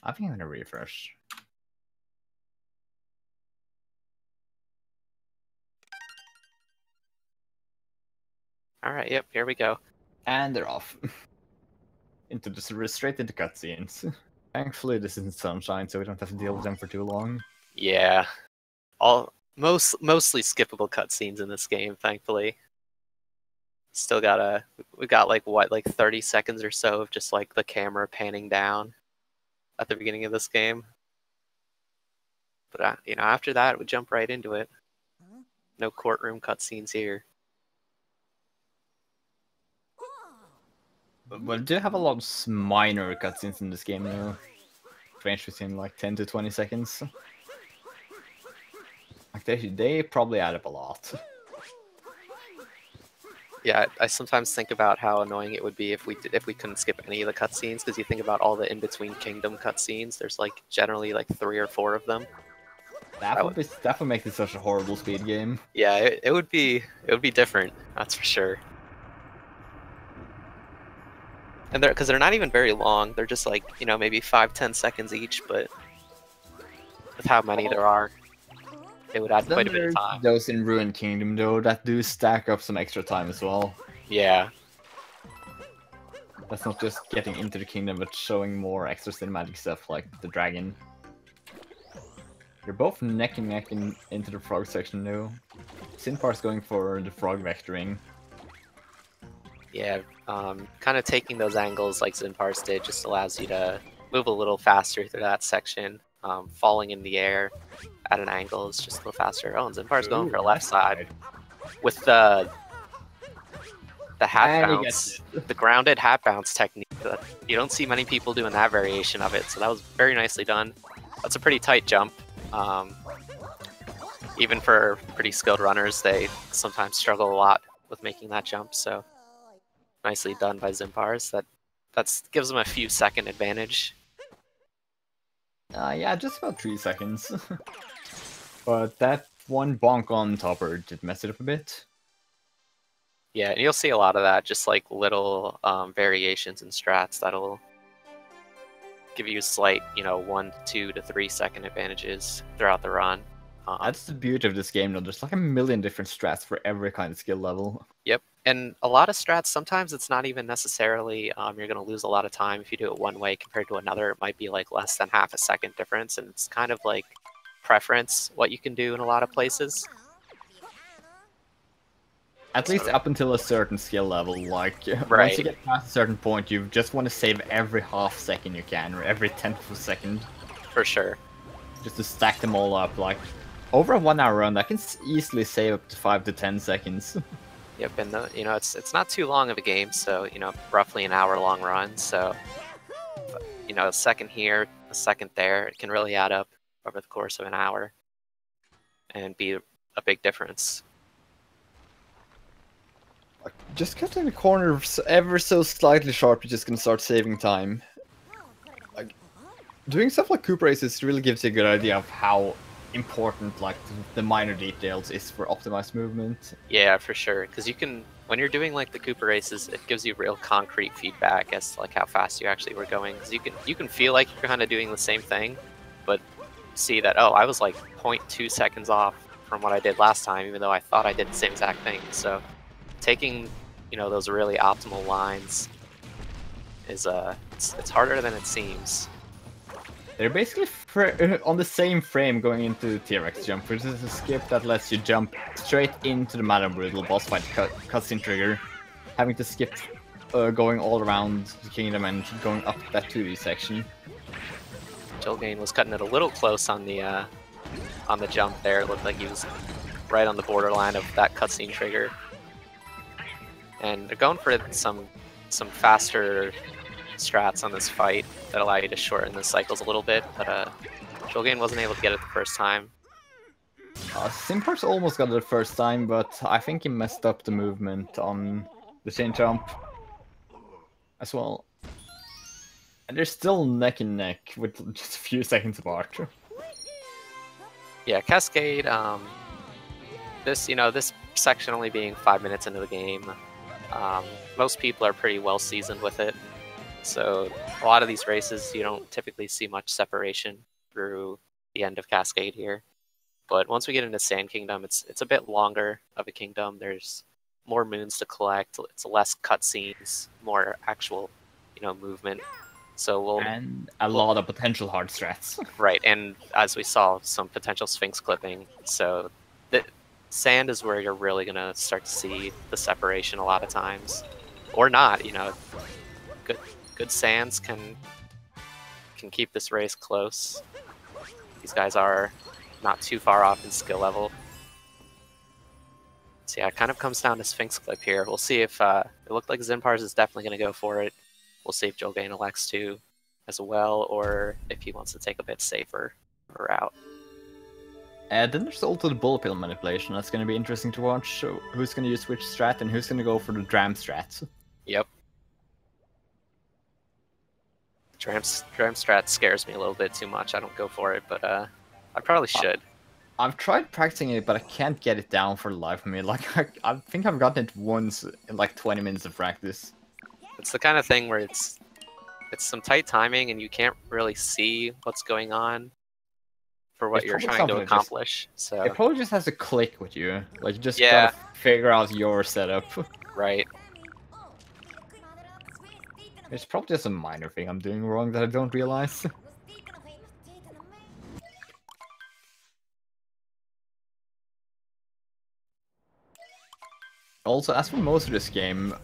I think I'm gonna refresh. Alright, yep, here we go. And they're off. Straight into cutscenes. Thankfully this isn't Sunshine, so we don't have to deal with them for too long. Yeah. Mostly skippable cutscenes in this game, thankfully. Still we got like 30 seconds or so of just like the camera panning down at the beginning of this game. But you know, after that we jump right into it. No courtroom cutscenes here. But we do have a lot of minor cutscenes in this game though. Range between like 10 to 20 seconds. Like they probably add up a lot. Yeah, I sometimes think about how annoying it would be if we couldn't skip any of the cutscenes, because you think about all the in-between kingdom cutscenes. There's like generally like 3 or 4 of them. That would make this such a horrible speed game. Yeah, it would be different. That's for sure. And because they're not even very long. They're just like, you know, maybe 5-10 seconds each, but with how many there are, it would add quite a bit of time. Those in Ruined Kingdom though that do stack up some extra time as well. Yeah. That's not just getting into the kingdom, but showing more extra cinematic stuff like the dragon. You're both neck and neck into the frog section now. Zinpars going for the frog vectoring. Yeah, kind of taking those angles like Zinpars did just allows you to move a little faster through that section. Falling in the air at an angle is just a little faster. Oh, and Zinpars going for a left side with the hat bounce, the grounded hat bounce technique. You don't see many people doing that variation of it, so that was very nicely done. That's a pretty tight jump. Even for pretty skilled runners, they sometimes struggle a lot with making that jump, so nicely done by Zinpars. That gives them a few second advantage. Yeah, just about 3 seconds. But that one bonk on topper did mess it up a bit. Yeah, and you'll see a lot of that, just like little variations in strats that'll give you slight, you know, 1, 2 to 3 second advantages throughout the run. That's the beauty of this game, though. There's like a million different strats for every kind of skill level. Yep, and a lot of strats, sometimes it's not even necessarily you're going to lose a lot of time if you do it one way compared to another. It might be like less than half a second difference, and it's kind of like preference what you can do in a lot of places. At least up until a certain skill level, like right. Once you get past a certain point, you just want to save every half second you can, or every 10th of a second. For sure. Just to stack them all up, like over a 1 hour run, that can easily save up to 5 to 10 seconds. Yep, and you know, it's not too long of a game, so you know, roughly an hour-long run. So you know, a second here, a second there, it can really add up over the course of an hour, and be a big difference. Just cutting the corner ever so slightly sharp, you're just gonna start saving time. Like doing stuff like Cooper races really gives you a good idea of how important like the minor details is for optimized movement. Yeah, for sure. Because you can, when you're doing like the Cooper races, it gives you real concrete feedback as to like how fast you actually were going. Because you can feel like you're kind of doing the same thing, but see that, oh, I was like 0.2 seconds off from what I did last time, even though I thought I did the same exact thing. So taking, you know, those really optimal lines is it's harder than it seems. They're basically on the same frame going into T-Rex jump, which is a skip that lets you jump straight into the Madame Brutal boss fight cutscene trigger, having to skip going all around the kingdom and going up that 2D section. Julgane was cutting it a little close on the jump there. It looked like he was right on the borderline of that cutscene trigger. And they're going for some faster strats on this fight that allow you to shorten the cycles a little bit, but Julgane wasn't able to get it the first time. Zinpars almost got it the first time, but I think he messed up the movement on the chain jump as well. And they're still neck and neck with just a few seconds apart. Yeah, Cascade, this section only being 5 minutes into the game, most people are pretty well seasoned with it. So a lot of these races, you don't typically see much separation through the end of Cascade here. But once we get into Sand Kingdom, it's a bit longer of a kingdom. There's more moons to collect. It's less cutscenes, more actual, movement. So and a lot of potential hard strats. Right, and as we saw, some potential Sphinx clipping. So the sand is where you're really gonna start to see the separation a lot of times, or not. Good sands can keep this race close. These guys are not too far off in skill level. So yeah, it kind of comes down to Sphinx clip here. We'll see if it looked like Zinpars is definitely going to go for it. We'll see if Julgane elects to as well, or if he wants to take a bit safer route. Then there's also the bullet bill manipulation. That's going to be interesting to watch. So who's going to use which strat and who's going to go for the dram strats. Yep. Dram strat scares me a little bit too much. I don't go for it, but I probably should. I've tried practicing it, but I can't get it down for the life of me. Like, I think I've gotten it once in like 20 minutes of practice. It's the kind of thing where it's some tight timing and you can't really see what's going on for what you're trying to accomplish. So it probably just has to click with you. Like, you just yeah, gotta figure out your setup. Right. It's probably just a minor thing I'm doing wrong that I don't realize. Also, as for most of this game,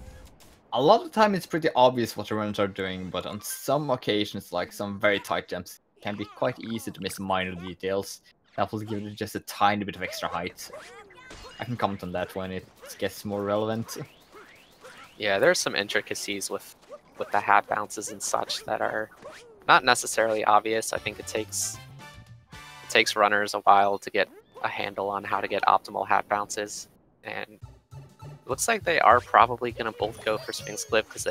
a lot of the time it's pretty obvious what the runners are doing, but on some occasions, like some very tight jumps, it can be quite easy to miss minor details. That will give it just a tiny bit of extra height. I can comment on that when it gets more relevant. Yeah, there's some intricacies with the hat bounces and such that are not necessarily obvious. I think it takes runners a while to get a handle on how to get optimal hat bounces, and it looks like they are probably going to both go for Sphinx Clip because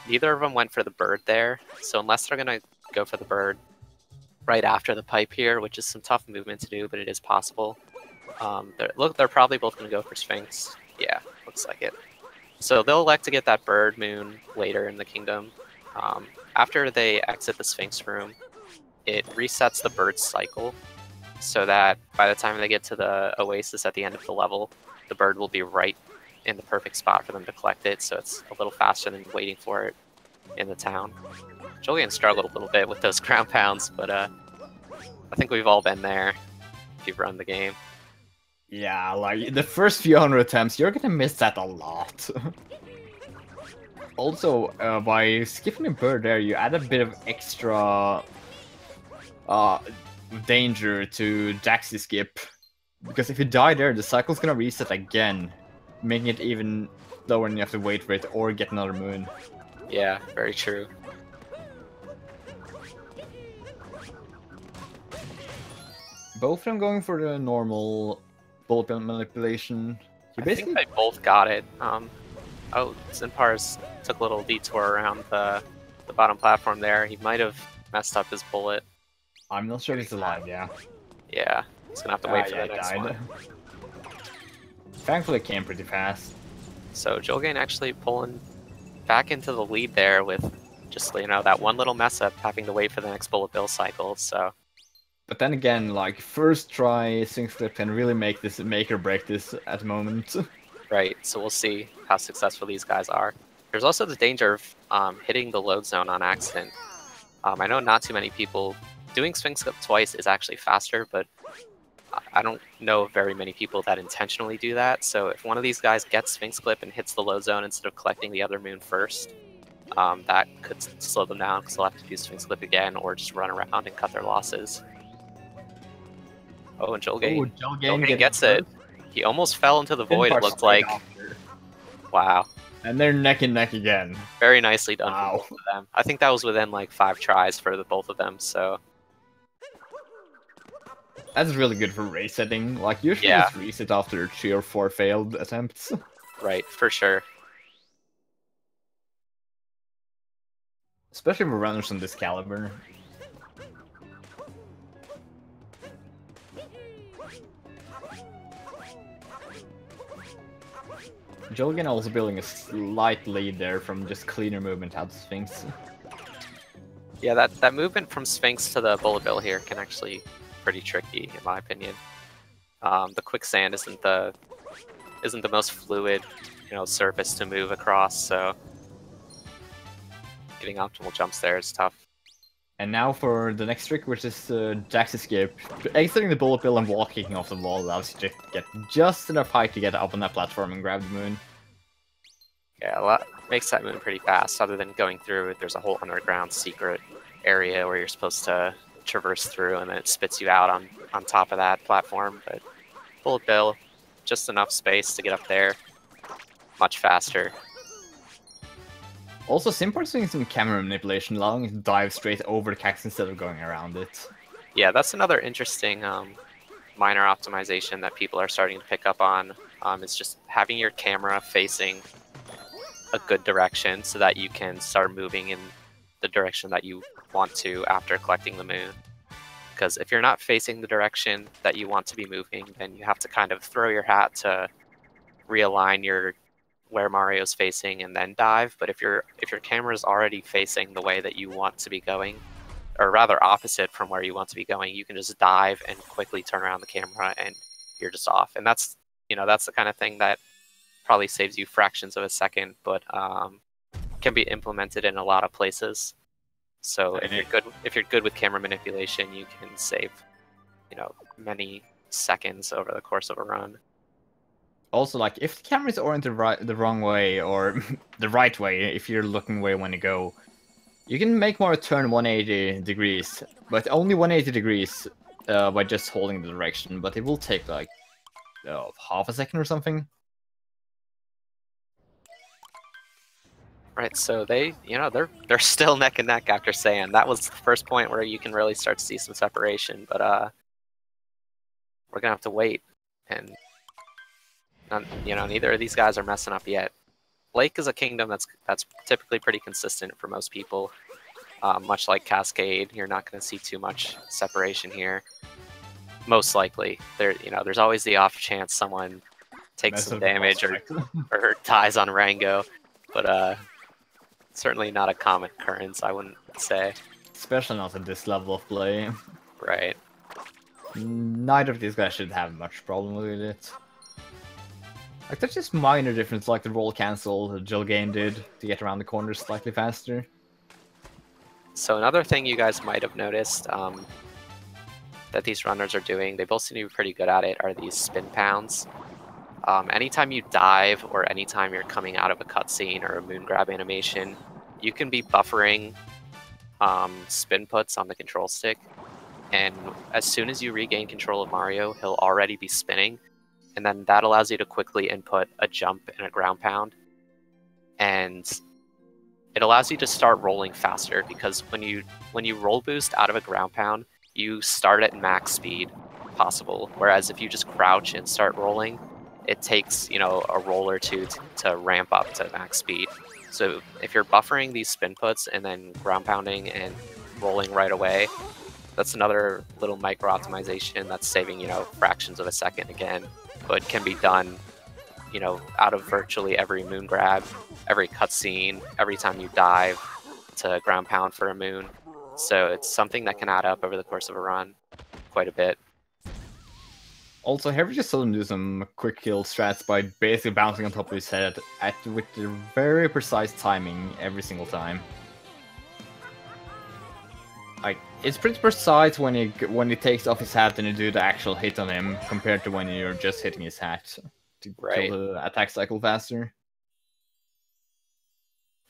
neither of them went for the bird there. So unless they're going to go for the bird right after the pipe here, which is some tough movement to do, but it is possible. They're probably both going to go for Sphinx. Yeah, looks like it. So they'll elect to get that bird moon later in the kingdom. After they exit the Sphinx room, it resets the bird cycle so that by the time they get to the oasis at the end of the level, the bird will be right in the perfect spot for them to collect it, so it's a little faster than waiting for it in the town. Julgane struggled a little bit with those ground pounds, but I think we've all been there if you've run the game. Yeah, like, the first few hundred attempts, you're gonna miss that a lot. Also, by skipping a bird there, you add a bit of extra danger to Jaxi skip. Because if you die there, the cycle's gonna reset again, making it even slower and you have to wait for it or get another moon. Yeah, very true. Both of them going for the normal bullet bill manipulation. I think they both got it. Oh, Zinpars took a little detour around the bottom platform there. He might have messed up his bullet. I'm not sure if he's alive, yeah. Yeah, he's gonna have to wait for the next one. Thankfully it came pretty fast. So Julgane actually pulling back into the lead there with just, that one little mess up, having to wait for the next bullet bill cycle, so. But then again, like, first try Sphinx Flip can really make or break this at the moment. Right, so we'll see how successful these guys are. There's also the danger of hitting the load zone on accident. I know not too many people doing Sphinx Clip twice is actually faster, but I don't know of very many people that intentionally do that. So if one of these guys gets Sphinx Clip and hits the load zone instead of collecting the other moon first, that could slow them down because they'll have to do Sphinx Clip again or just run around and cut their losses. Oh, and Julgane gets it. He almost fell into the void, it looked like. Wow. And they're neck and neck again. Very nicely done for both of them. I think that was within like 5 tries for both of them, so. That's really good for race setting. Like, usually just reset after 3 or 4 failed attempts. Right, for sure. Especially for runners on this caliber. Julgane also building a slight lead there from just cleaner movement out of Sphinx. Yeah, that movement from Sphinx to the Bullet Bill here can actually be pretty tricky, in my opinion. The quicksand isn't the most fluid, surface to move across, so getting optimal jumps there is tough. And now for the next trick, which is Jack's escape. Exiting the Bullet Bill and wall kicking off the wall allows you to get just enough height to get up on that platform and grab the moon. Yeah, makes that moon pretty fast. Other than going through, there's a whole underground secret area where you're supposed to traverse through, and then it spits you out on top of that platform. But Bullet Bill, just enough space to get up there, much faster. Also, Zinpars doing some camera manipulation, allowing it to dive straight over the cactus instead of going around it. Yeah, that's another interesting minor optimization that people are starting to pick up on. Is just having your camera facing a good direction so that you can start moving in the direction that you want to after collecting the moon. Because if you're not facing the direction that you want to be moving, then you have to kind of throw your hat to realign where Mario's facing and then dive. But if your camera is already facing the way that you want to be going, or rather opposite from where you want to be going, you can just dive and quickly turn around the camera and you're just off. And that's the kind of thing that probably saves you fractions of a second, but can be implemented in a lot of places. So if you're good with camera manipulation, you can save many seconds over the course of a run. Also, like, if the camera is oriented the wrong way, or the right way, if you're looking where you want to go, you can make more turn 180 degrees, but only 180 degrees by just holding the direction, but it will take, like, half a second or something. Right, so they're still neck and neck after Sand. That was the first point where you can really start to see some separation, but we're gonna have to wait, and neither of these guys are messing up yet. Lake is a kingdom that's typically pretty consistent for most people. Much like Cascade, you're not going to see too much separation here. Most likely, there's always the off chance someone takes some damage or dies on Rango, but certainly not a common occurrence, I wouldn't say. Especially not at this level of play. Right. Neither of these guys should have much problem with it. Like, that's just minor difference, like the roll cancel Julgane did to get around the corners slightly faster. So another thing you guys might have noticed that these runners are doing, they both seem to be pretty good at it, are these spin pounds. Anytime you dive or anytime you're coming out of a cutscene or a moon grab animation, you can be buffering spin puts on the control stick. And as soon as you regain control of Mario, he'll already be spinning. And then that allows you to quickly input a jump and a ground pound. And it allows you to start rolling faster, because when you roll boost out of a ground pound, you start at max speed possible. Whereas if you just crouch and start rolling, it takes a roll or two to ramp up to max speed. So if you're buffering these spin puts and then ground pounding and rolling right away, that's another little micro optimization that's saving fractions of a second again. But can be done, out of virtually every moon grab, every cutscene, every time you dive to ground pound for a moon. So it's something that can add up over the course of a run quite a bit. Also, have you just saw him do some quick kill strats by basically bouncing on top of his head with the very precise timing every single time. Like, it's pretty precise when he takes off his hat and you do the actual hit on him, compared to when you're just hitting his hat to kill the attack cycle faster.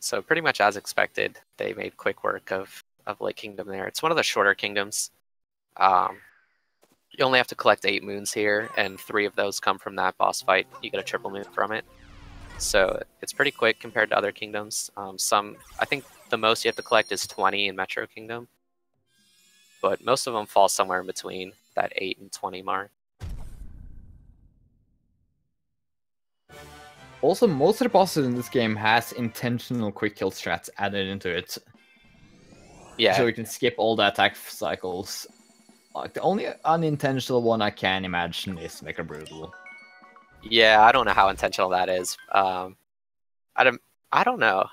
So pretty much as expected, they made quick work of Lake Kingdom there. It's one of the shorter kingdoms. You only have to collect 8 moons here, and 3 of those come from that boss fight. You get a triple moon from it. So it's pretty quick compared to other kingdoms. I think the most you have to collect is 20 in Metro Kingdom. But most of them fall somewhere in between that 8 and 20 mark. Also, most of the bosses in this game has intentional quick kill strats added into it. Yeah. So you can skip all the attack cycles. Like, the only unintentional one I can imagine is Mecha Brutal. Yeah, I don't know how intentional that is. I don't know.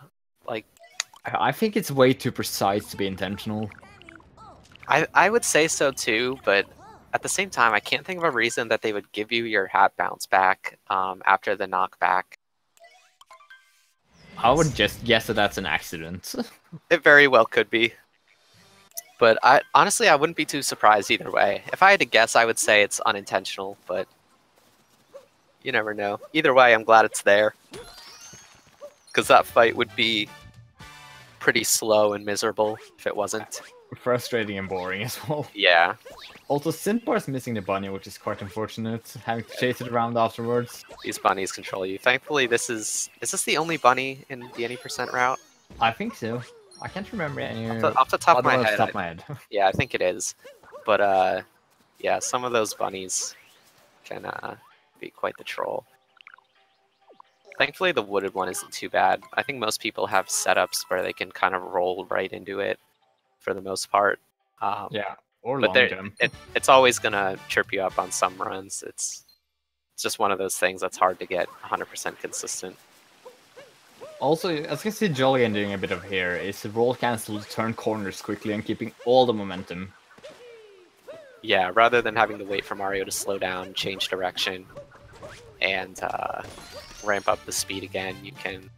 Like, I think it's way too precise to be intentional. I would say so too, but at the same time, I can't think of a reason that they would give you your hat bounce back after the knockback. I would just guess that that's an accident. It very well could be. But honestly, I wouldn't be too surprised either way. If I had to guess, I would say it's unintentional, but you never know. Either way, I'm glad it's there. Because that fight would be pretty slow and miserable if it wasn't. Frustrating and boring as well. Yeah. Also, Zinpars missing the bunny, which is quite unfortunate. Having to chase it around afterwards. These bunnies control you. Thankfully, is this the only bunny in the any percent route? I think so. I can't remember any. Off the top of my head. Top of my head. Yeah, I think it is. But yeah, some of those bunnies can be quite the troll. Thankfully, the wooded one isn't too bad. I think most people have setups where they can kind of roll right into it for the most part. Yeah, or but long jump. It's always gonna trip you up on some runs. It's just one of those things that's hard to get 100% consistent. Also, as you can see Julgane doing a bit of here, is roll cancel to turn corners quickly and keeping all the momentum. Yeah, rather than having to wait for Mario to slow down, change direction, and ramp up the speed again, you can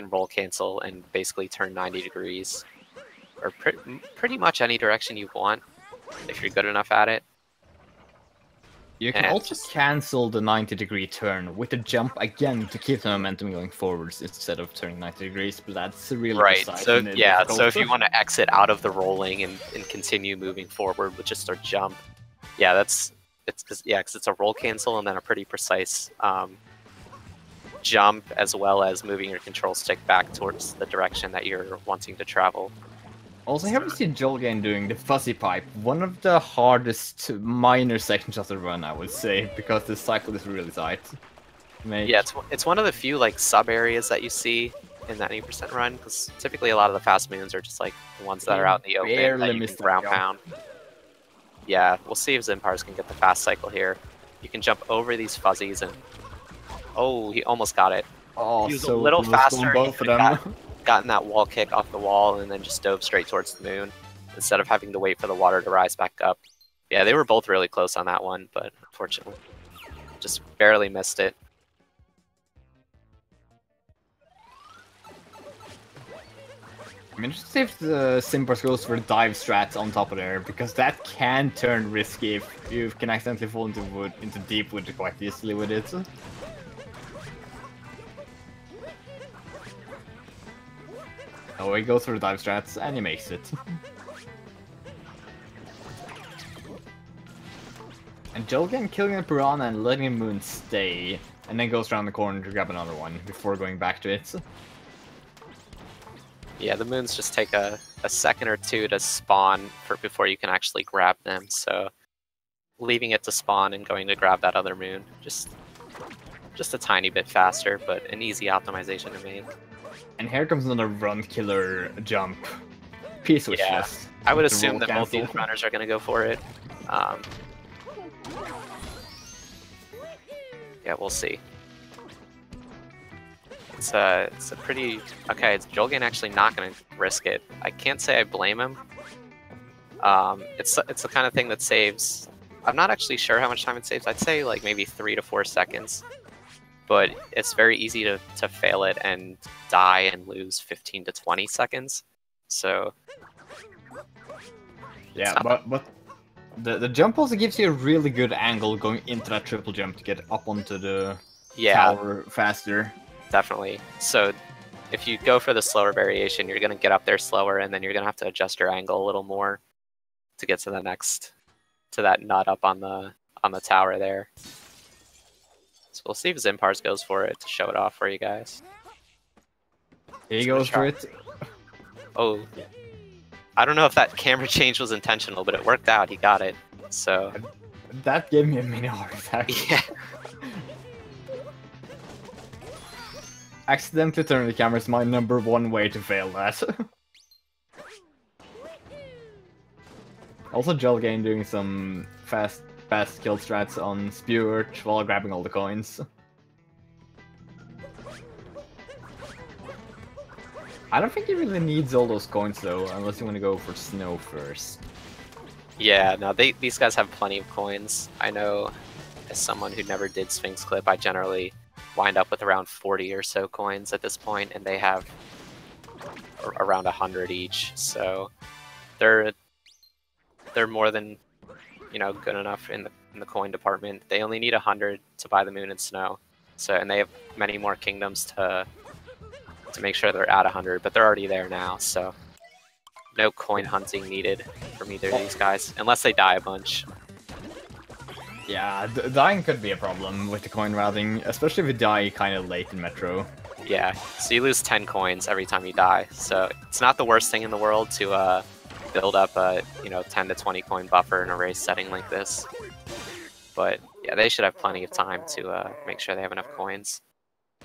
roll cancel and basically turn 90 degrees, or pretty much any direction you want if you're good enough at it. You can also cancel the 90-degree turn with a jump again to keep the momentum going forwards instead of turning 90 degrees, but that's really right. precise. So yeah, so if you want to exit out of the rolling and continue moving forward with just a jump, yeah, because it's a roll cancel and then a pretty precise jump, as well as moving your control stick back towards the direction that you're wanting to travel. Also, have you seen Julgane doing the fuzzy pipe? One of the hardest minor sections of the run, I would say, because the cycle is really tight. Yeah, it's one of the few like sub areas that you see in that 80% run, because typically a lot of the fast moons are just like the ones that are out in the open that you can ground pound. Yeah, we'll see if Zinpars can get the fast cycle here. You can jump over these fuzzies and oh, he almost got it. Oh, he was so a little faster. Both of them. Gotten that wall kick off the wall and then just dove straight towards the moon instead of having to wait for the water to rise back up. Yeah, they were both really close on that one, but unfortunately, just barely missed it. I'm interested to see if the Zinpars goes for dive strats on top of there, because that can turn risky if you can accidentally fall into deep wood quite easily with it. Oh, he goes for the dive strats, and he makes it. And Julgane killing the piranha and letting the moon stay, and then goes around the corner to grab another one before going back to it. Yeah, the moons just take a second or two to spawn before you can actually grab them, so leaving it to spawn and going to grab that other moon, just a tiny bit faster, but an easy optimization to make. And here comes another run killer jump. P-switch list. I would assume that both these runners are going to go for it. Yeah, we'll see. It's a pretty... Okay, it's Julgane actually not going to risk it. I can't say I blame him. It's the kind of thing that saves... I'm not actually sure how much time it saves. I'd say like maybe 3 to 4 seconds. But it's very easy to fail it and die and lose 15 to 20 seconds. So... Yeah, but the jump also gives you a really good angle going into that triple jump to get up onto the tower faster. Definitely. So if you go for the slower variation, you're going to get up there slower, and then you're going to have to adjust your angle a little more to get to the next, to that nut up on the tower there. So we'll see if Zinpars goes for it to show it off for you guys. He goes for it. Oh, I don't know if that camera change was intentional, but it worked out. He got it. So that gave me a mini heart attack. Yeah. Accidentally turning the camera is my #1 way to fail that. Also, Julgane doing some fast fast kill strats on Spewert while grabbing all the coins. I don't think he really needs all those coins though, unless you want to go for snow first. Yeah, no, these guys have plenty of coins. I know, as someone who never did Sphinx Clip, I generally wind up with around 40 or so coins at this point, and they have around 100 each. So they're more than, you know, good enough in the coin department. They only need 100 to buy the Moon and Snow. So, and they have many more kingdoms to make sure they're at 100, but they're already there now. So no coin hunting needed from either of these guys, unless they die a bunch. Yeah, dying could be a problem with the coin routing, especially if you die kind of late in Metro. Yeah, so you lose 10 coins every time you die. So it's not the worst thing in the world to build up a 10 to 20 coin buffer in a race setting like this. But yeah, they should have plenty of time to make sure they have enough coins.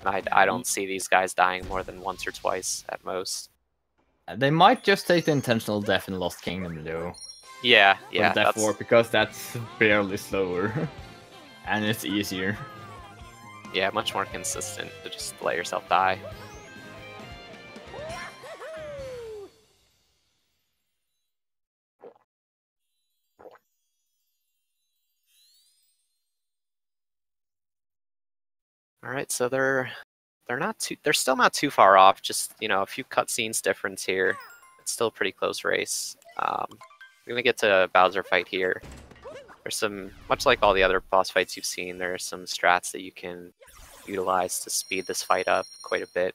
I don't see these guys dying more than once or twice at most. They might just take the intentional death in Lost Kingdom though. Yeah, Death War, because that's barely slower. And it's easier. Yeah, much more consistent to just let yourself die. All right, so they're still not too far off. Just a few cutscenes difference here. It's still a pretty close race. We're gonna get to a Bowser fight here. There's some, much like all the other boss fights you've seen, there are some strats that you can utilize to speed this fight up quite a bit.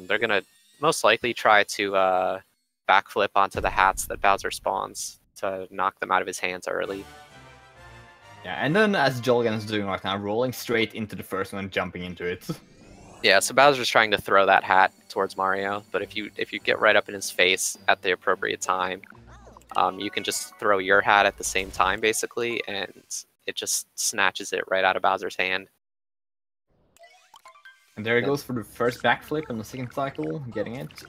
They're gonna most likely try to backflip onto the hats that Bowser spawns to knock them out of his hands early. Yeah, and then as Julgane is doing right now, rolling straight into the first one and jumping into it. Yeah, so Bowser's trying to throw that hat towards Mario, but if you get right up in his face at the appropriate time, you can just throw your hat at the same time, basically, and it just snatches it right out of Bowser's hand. And there he goes for the first backflip on the second cycle, getting it.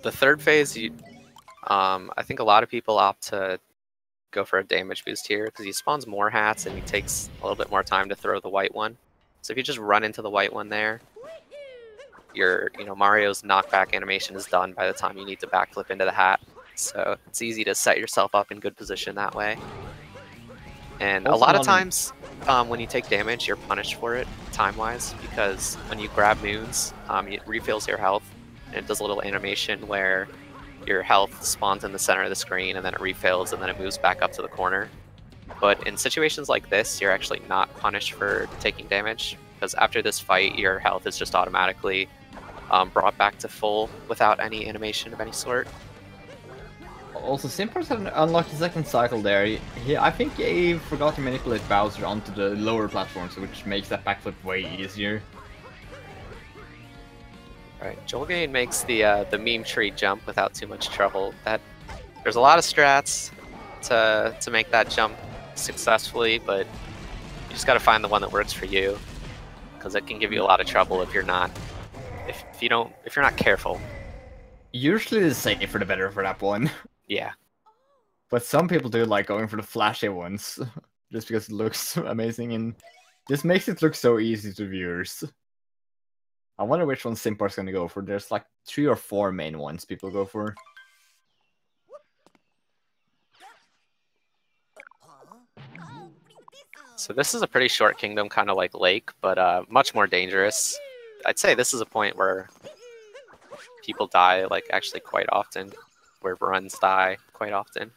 The third phase, I think a lot of people opt to go for a damage boost here, because he spawns more hats and he takes a little bit more time to throw the white one. So if you just run into the white one there, Mario's knockback animation is done by the time you need to backflip into the hat. So it's easy to set yourself up in good position that way. And also, a lot of times, when you take damage, you're punished for it, time-wise, because when you grab moons, it refills your health, and it does a little animation where your health spawns in the center of the screen, and then it refills, and then it moves back up to the corner. But in situations like this, you're actually not punished for taking damage, because after this fight, your health is just automatically brought back to full without any animation of any sort. Also, Zinpars had unlocked the second cycle there. I think he forgot to manipulate Bowser onto the lower platforms, which makes that backflip way easier. Right, Julgane makes the meme tree jump without too much trouble. There's a lot of strats to make that jump successfully, but you just got to find the one that works for you, because it can give you a lot of trouble if you're not careful. Usually the safer the better for that one. Yeah. But some people do like going for the flashy ones, just because it looks amazing, and this makes it look so easy to viewers. I wonder which one Zinpars gonna go for. There's like 3 or 4 main ones people go for. So this is a pretty short kingdom, kind of like Lake, but much more dangerous. I'd say this is a point where people die, like, actually quite often, where runs die quite often.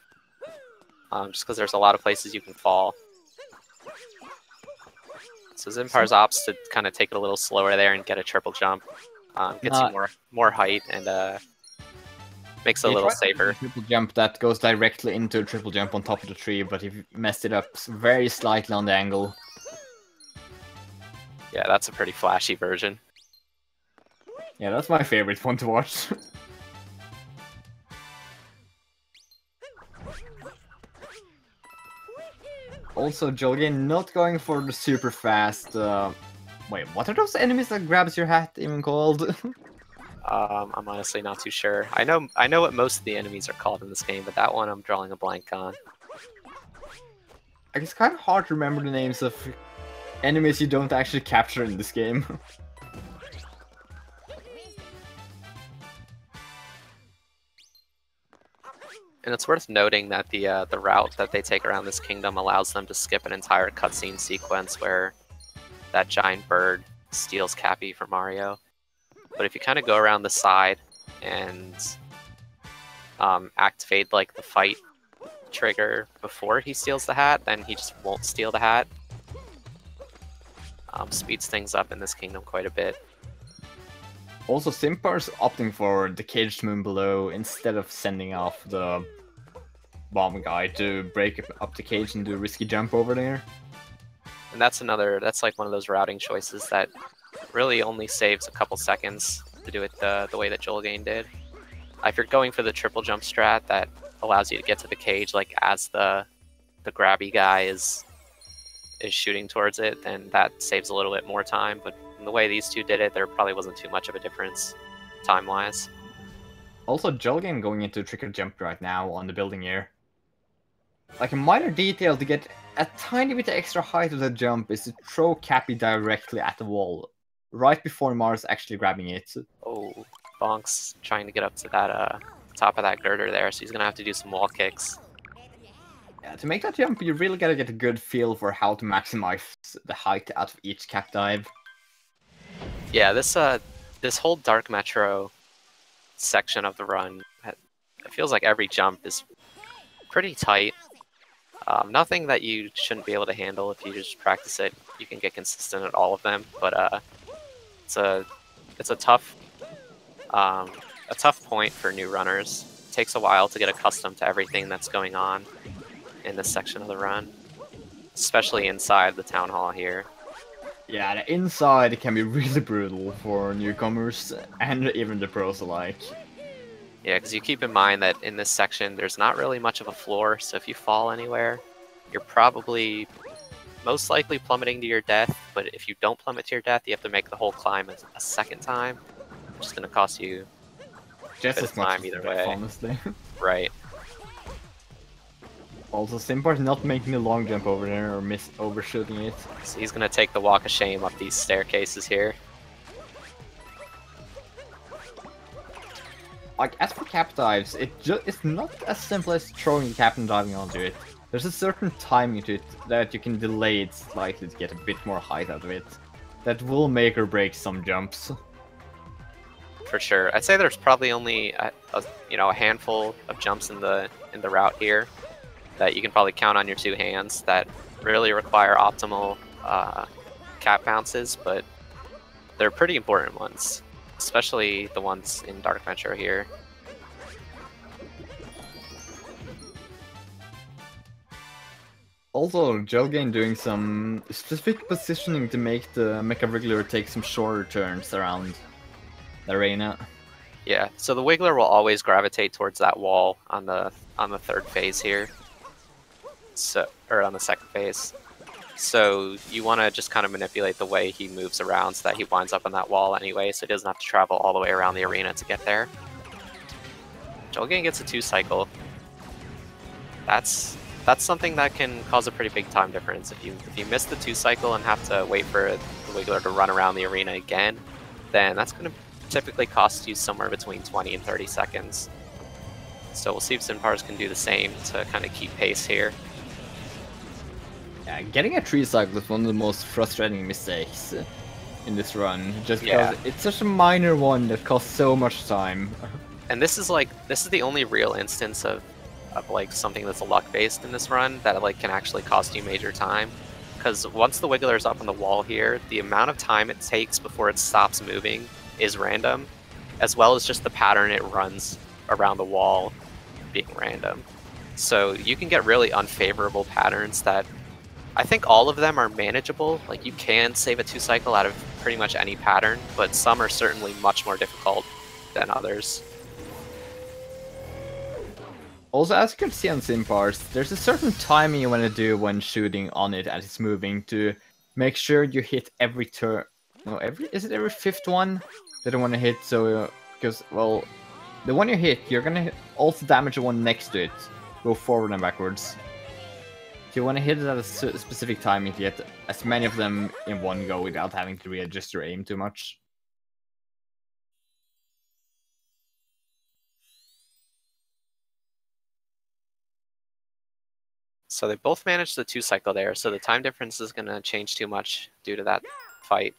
Just because there's a lot of places you can fall. So Zinpars opts to kind of take it a little slower there and get a triple jump. Gets you more height and makes it a little safer. Triple jump that goes directly into a triple jump on top of the tree, but if you messed it up very slightly on the angle. Yeah, that's a pretty flashy version. Yeah, that's my favorite one to watch. Also, Julgane not going for the super fast. Wait, what are those enemies that grabs your hat even called? I'm honestly not too sure. I know what most of the enemies are called in this game, but that one I'm drawing a blank on. It's kind of hard to remember the names of enemies you don't actually capture in this game. And it's worth noting that the route that they take around this kingdom allows them to skip an entire cutscene sequence where that giant bird steals Cappy from Mario. But if you kind of go around the side and activate like the fight trigger before he steals the hat, then he just won't steal the hat. Speeds things up in this kingdom quite a bit. Also, Zinpars opting for the caged moon below instead of sending off the bomb guy to break up the cage and do a risky jump over there. And that's like one of those routing choices that really only saves a couple seconds to do it the way that Julgane did. If you're going for the triple jump strat that allows you to get to the cage like as the grabby guy is shooting towards it, then that saves a little bit more time. But in the way these two did it, there probably wasn't too much of a difference time-wise. Also, Julgane going into trick or jump right now on the building here. Like a minor detail to get a tiny bit extra height of the jump is to throw Cappy directly at the wall, right before Mars actually grabbing it. Oh, Bonk's trying to get up to that top of that girder there, so he's gonna have to do some wall kicks. Yeah, to make that jump, you really gotta get a good feel for how to maximize the height out of each cap dive. Yeah, this whole Dark Metro section of the run, it feels like every jump is pretty tight. Nothing that you shouldn't be able to handle if you just practice it. You can get consistent at all of them, but it's a tough point for new runners. It takes a while to get accustomed to everything that's going on in this section of the run, especially inside the town hall here. Yeah, the inside can be really brutal for newcomers and even the pros alike. Yeah, because you keep in mind that in this section there's not really much of a floor, so if you fall anywhere, you're probably most likely plummeting to your death, but if you don't plummet to your death, you have to make the whole climb a second time, which is going to cost you just as much time either way. Honestly. Right. Also, Zinpars not making the long jump over there or overshooting it. So he's going to take the walk of shame up these staircases here. Like, as for cap dives, it's not as simple as throwing the cap and diving onto it. There's a certain timing to it that you can delay it slightly to get a bit more height out of it. That will make or break some jumps. For sure. I'd say there's probably only a handful of jumps in the route here that you can probably count on your two hands that really require optimal cap bounces, but they're pretty important ones, especially the ones in Dark Metro here. Also, Julgane doing some specific positioning to make the Mecha Wriggler take some shorter turns around the arena. Yeah, so the Wiggler will always gravitate towards that wall on the third phase here. Or on the second phase. So you want to just kind of manipulate the way he moves around so that he winds up on that wall anyway, so he doesn't have to travel all the way around the arena to get there. Julgane gets a 2-cycle. That's something that can cause a pretty big time difference. If you miss the 2-cycle and have to wait for the Wiggler to run around the arena again, then that's going to typically cost you somewhere between 20 and 30 seconds. So we'll see if Zinpars can do the same to kind of keep pace here. Yeah, getting a 3-cycle is one of the most frustrating mistakes in this run, just because it's such a minor one that costs so much time. And this is the only real instance of like something that's luck based in this run that like can actually cost you major time, because once the Wiggler's up on the wall here, the amount of time it takes before it stops moving is random, as well as just the pattern it runs around the wall being random. So you can get really unfavorable patterns that I think all of them are manageable. Like, you can save a 2-cycle out of pretty much any pattern, but some are certainly much more difficult than others. Also, as you can see on Zinpars, there's a certain timing you want to do when shooting on it as it's moving to make sure you hit every turn. No, is it every 5th one that I want to hit? So, because, well, the one you hit, you're gonna also damage the one next to it, go forward and backwards. If you want to hit it at a specific timing to get as many of them in one go without having to readjust your aim too much. So they both managed the 2-cycle there, so the time difference is going to change too much due to that fight.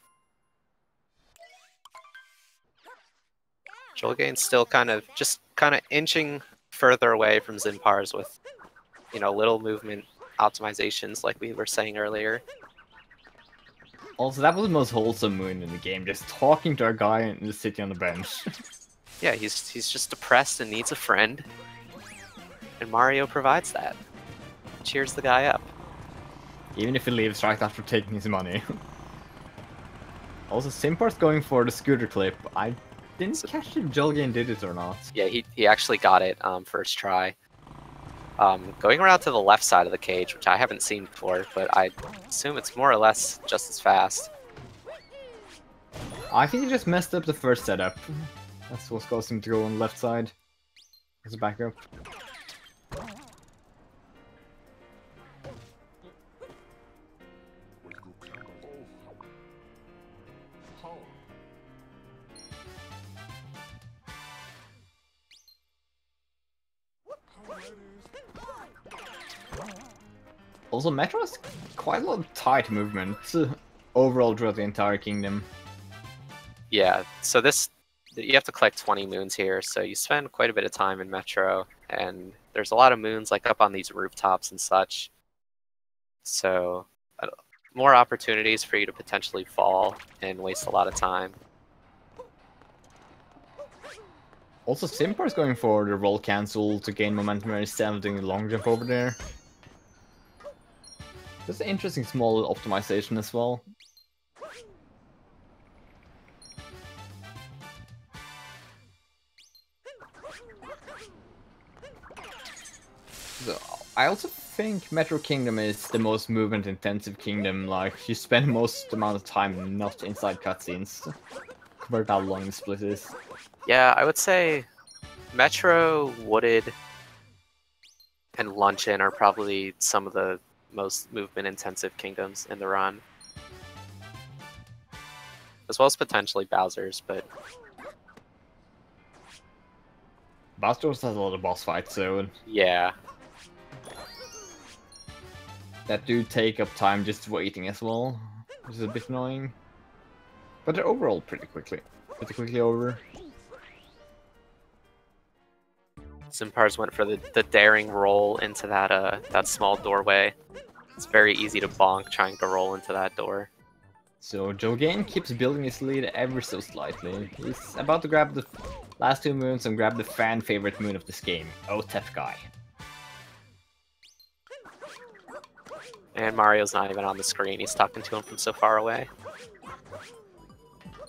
Julgane's still kind of inching further away from Zinpars with, you know, little movement optimizations like we were saying earlier. Also, that was the most wholesome moon in the game, just talking to our guy in the city on the bench. Yeah, he's just depressed and needs a friend, and Mario provides that. Cheers the guy up. Even if he leaves right after taking his money. Also, Zinpars going for the scooter clip. I didn't catch if Julgane did it or not. Yeah, he actually got it first try. Going around to the left side of the cage, which I haven't seen before, but I assume it's more or less just as fast. I think he just messed up the first setup. That's what's caused him to go on the left side as a backup. Also, Metro has quite a lot of tight movement overall throughout the entire kingdom. Yeah, so you have to collect 20 moons here, so you spend quite a bit of time in Metro, and there's a lot of moons like up on these rooftops and such. So more opportunities for you to potentially fall and waste a lot of time. Also, Zinpars going for the roll cancel to gain momentum instead of doing a long jump over there. That's an interesting small optimization as well. So, I also think Metro Kingdom is the most movement intensive kingdom. Like, you spend most amount of time not inside cutscenes compared to how long the split is. Yeah, I would say Metro, Wooded, and Luncheon are probably some of the most movement-intensive kingdoms in the run. As well as potentially Bowser's, but... Bowser's has a lot of boss fights, so... Yeah. That do take up time just waiting as well, which is a bit annoying. But they're overall pretty quickly over. Zinpars went for the daring roll into that small doorway. It's very easy to bonk trying to roll into that door. So Julgane keeps building his lead ever so slightly. He's about to grab the last 2 moons and grab the fan favorite moon of this game, OTEP guy. And Mario's not even on the screen, he's talking to him from so far away.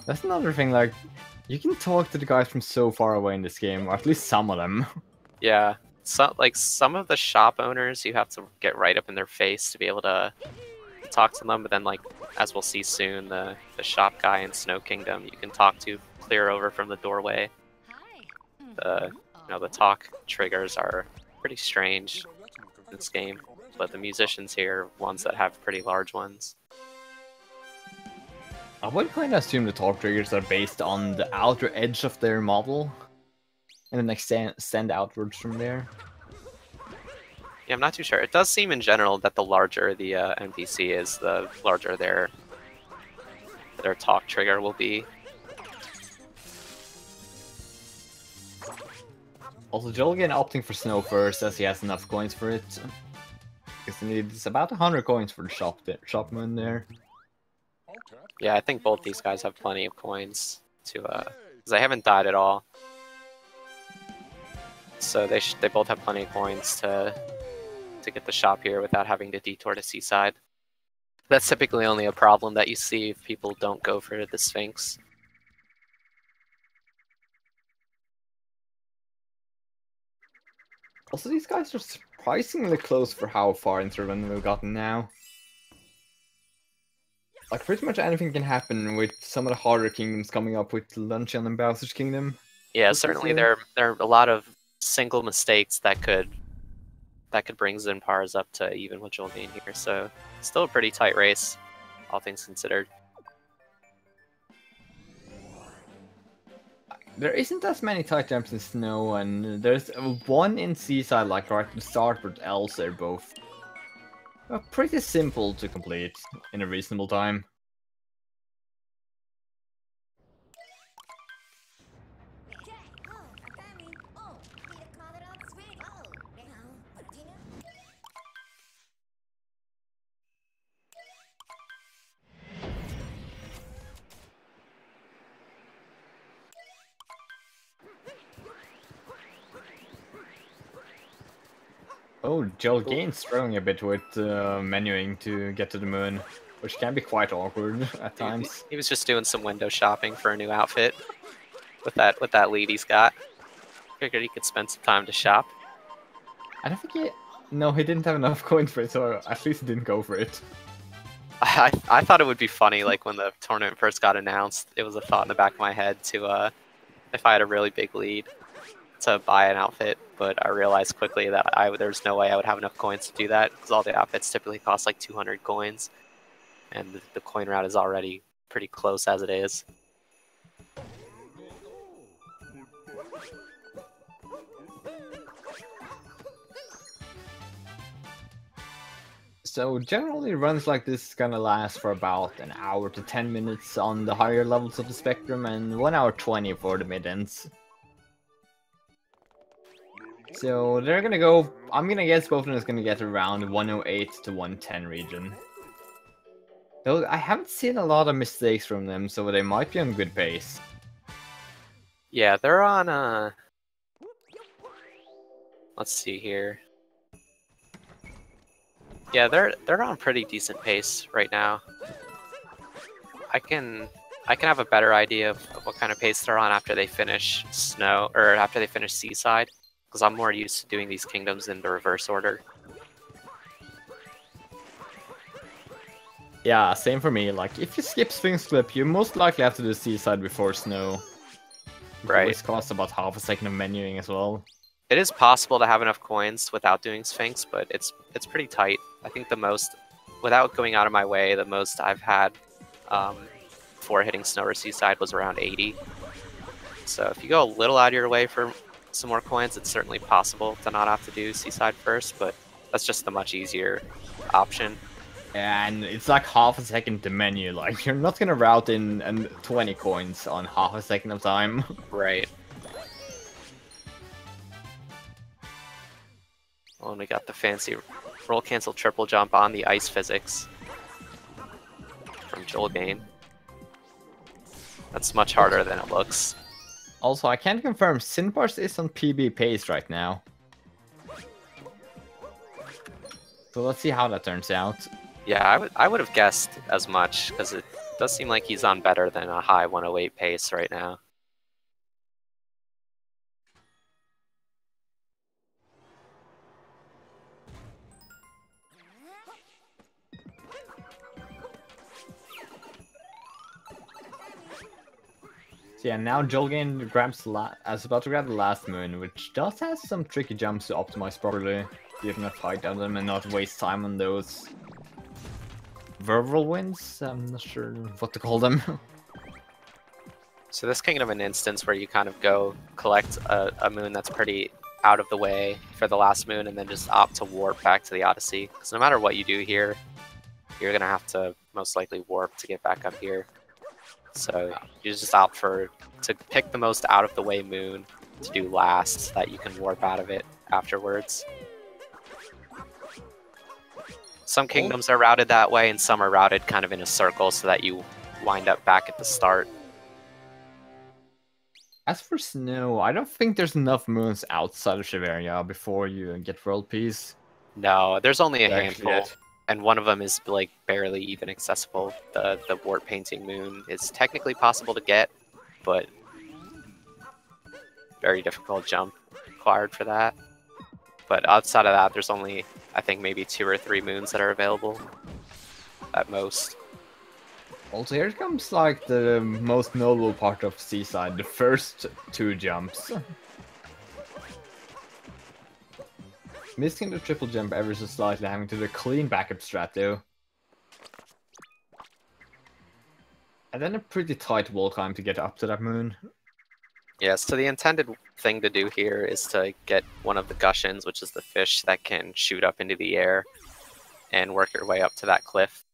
That's another thing, like, you can talk to the guys from so far away in this game, or at least some of them. Yeah, so, like some of the shop owners, you have to get right up in their face to be able to talk to them, but then, like, as we'll see soon, the shop guy in Snow Kingdom, you can talk to clear over from the doorway. The talk triggers are pretty strange in this game, but the musicians here are ones that have pretty large ones. I would kind of assume the talk triggers are based on the outer edge of their model, and then extend outwards from there. Yeah, I'm not too sure. It does seem in general that the larger the NPC is, the larger their talk trigger will be. Also, Julgane opting for Snow first, as he has enough coins for it. Because he needs about 100 coins for the shop moon there. Yeah, I think both these guys have plenty of coins to, because they haven't died at all. So they both have plenty of coins to get the shop here without having to detour to Seaside. That's typically only a problem that you see if people don't go for the Sphinx. Also, these guys are surprisingly close for how far into the run we've gotten now. Like, pretty much anything can happen with some of the harder kingdoms coming up with Luncheon and Bowser's Kingdom. Yeah, certainly there are a lot of single mistakes that could that could bring Zinpars up to even with Julgane here. So still a pretty tight race, all things considered. There isn't as many tight jumps in snow, and there's one in seaside, like right at the start, but else they're both pretty simple to complete in a reasonable time. Oh, Julgane's struggling a bit with menuing to get to the moon, which can be quite awkward at times. He was just doing some window shopping for a new outfit with that lead he's got. Figured he could spend some time to shop. I don't think he didn't have enough coins for it, so at least he didn't go for it. I thought it would be funny, like when the tournament first got announced, it was a thought in the back of my head to, if I had a really big lead, to buy an outfit, but I realized quickly that there's no way I would have enough coins to do that, because all the outfits typically cost like 200 coins, and the coin route is already pretty close as it is. So generally runs like this gonna last for about an hour to 10 minutes on the higher levels of the spectrum, and 1 hour 20 for the mid-ends. So they're gonna go, I'm gonna guess both of them is gonna get around 108 to 110 region. Though I haven't seen a lot of mistakes from them, so they might be on good pace. Yeah, they're on, let's see here. Yeah, they're on pretty decent pace right now. I can have a better idea of what kind of pace they're on after they finish snow, or after they finish seaside, because I'm more used to doing these kingdoms in the reverse order. Yeah, same for me. Like, if you skip Sphinx Clip, you most likely have to do seaside before snow. Right. Which costs about half a second of menuing as well. It is possible to have enough coins without doing Sphinx, but it's pretty tight. I think the most, without going out of my way, the most I've had for hitting snow or seaside was around 80. So if you go a little out of your way for some more coins, it's certainly possible to not have to do seaside first, but that's just the much easier option. And it's like half a second to menu. Like, you're not gonna route in 20 coins on half a second of time. Right. Well, and we got the fancy roll cancel triple jump on the ice physics from Julgane. That's much harder than it looks. Also, I can't confirm, Zinpars is on PB pace right now. So let's see how that turns out. Yeah, I would have guessed as much, because it does seem like he's on better than a high 108 pace right now. So yeah, now Julgane grabs is about to grab the last moon, which does have some tricky jumps to optimize properly, give him a fight on them and not waste time on those whirlwinds. I'm not sure what to call them. So this kind of an instance where you kind of go collect a moon that's pretty out of the way for the last moon, and then just opt to warp back to the Odyssey. Because no matter what you do here, you're gonna have to most likely warp to get back up here. So you just opt to pick the most out of the way moon to do last, so that you can warp out of it afterwards. Some kingdoms are routed that way, and some are routed kind of in a circle so that you wind up back at the start. As for snow, I don't think there's enough moons outside of Shiveria before you get world peace. No, there's only a handful. And one of them is like barely even accessible. The warp painting moon is technically possible to get, but very difficult jump required for that. But outside of that, there's only, I think, maybe 2 or 3 moons that are available at most. Also, here comes like the most notable part of Seaside, the first 2 jumps. missing the triple jump ever so slightly, having to do a clean backup strat though. And then a pretty tight wall climb to get up to that moon. Yeah, so the intended thing to do here is to get one of the Gushins, which is the fish that can shoot up into the air, and work your way up to that cliff.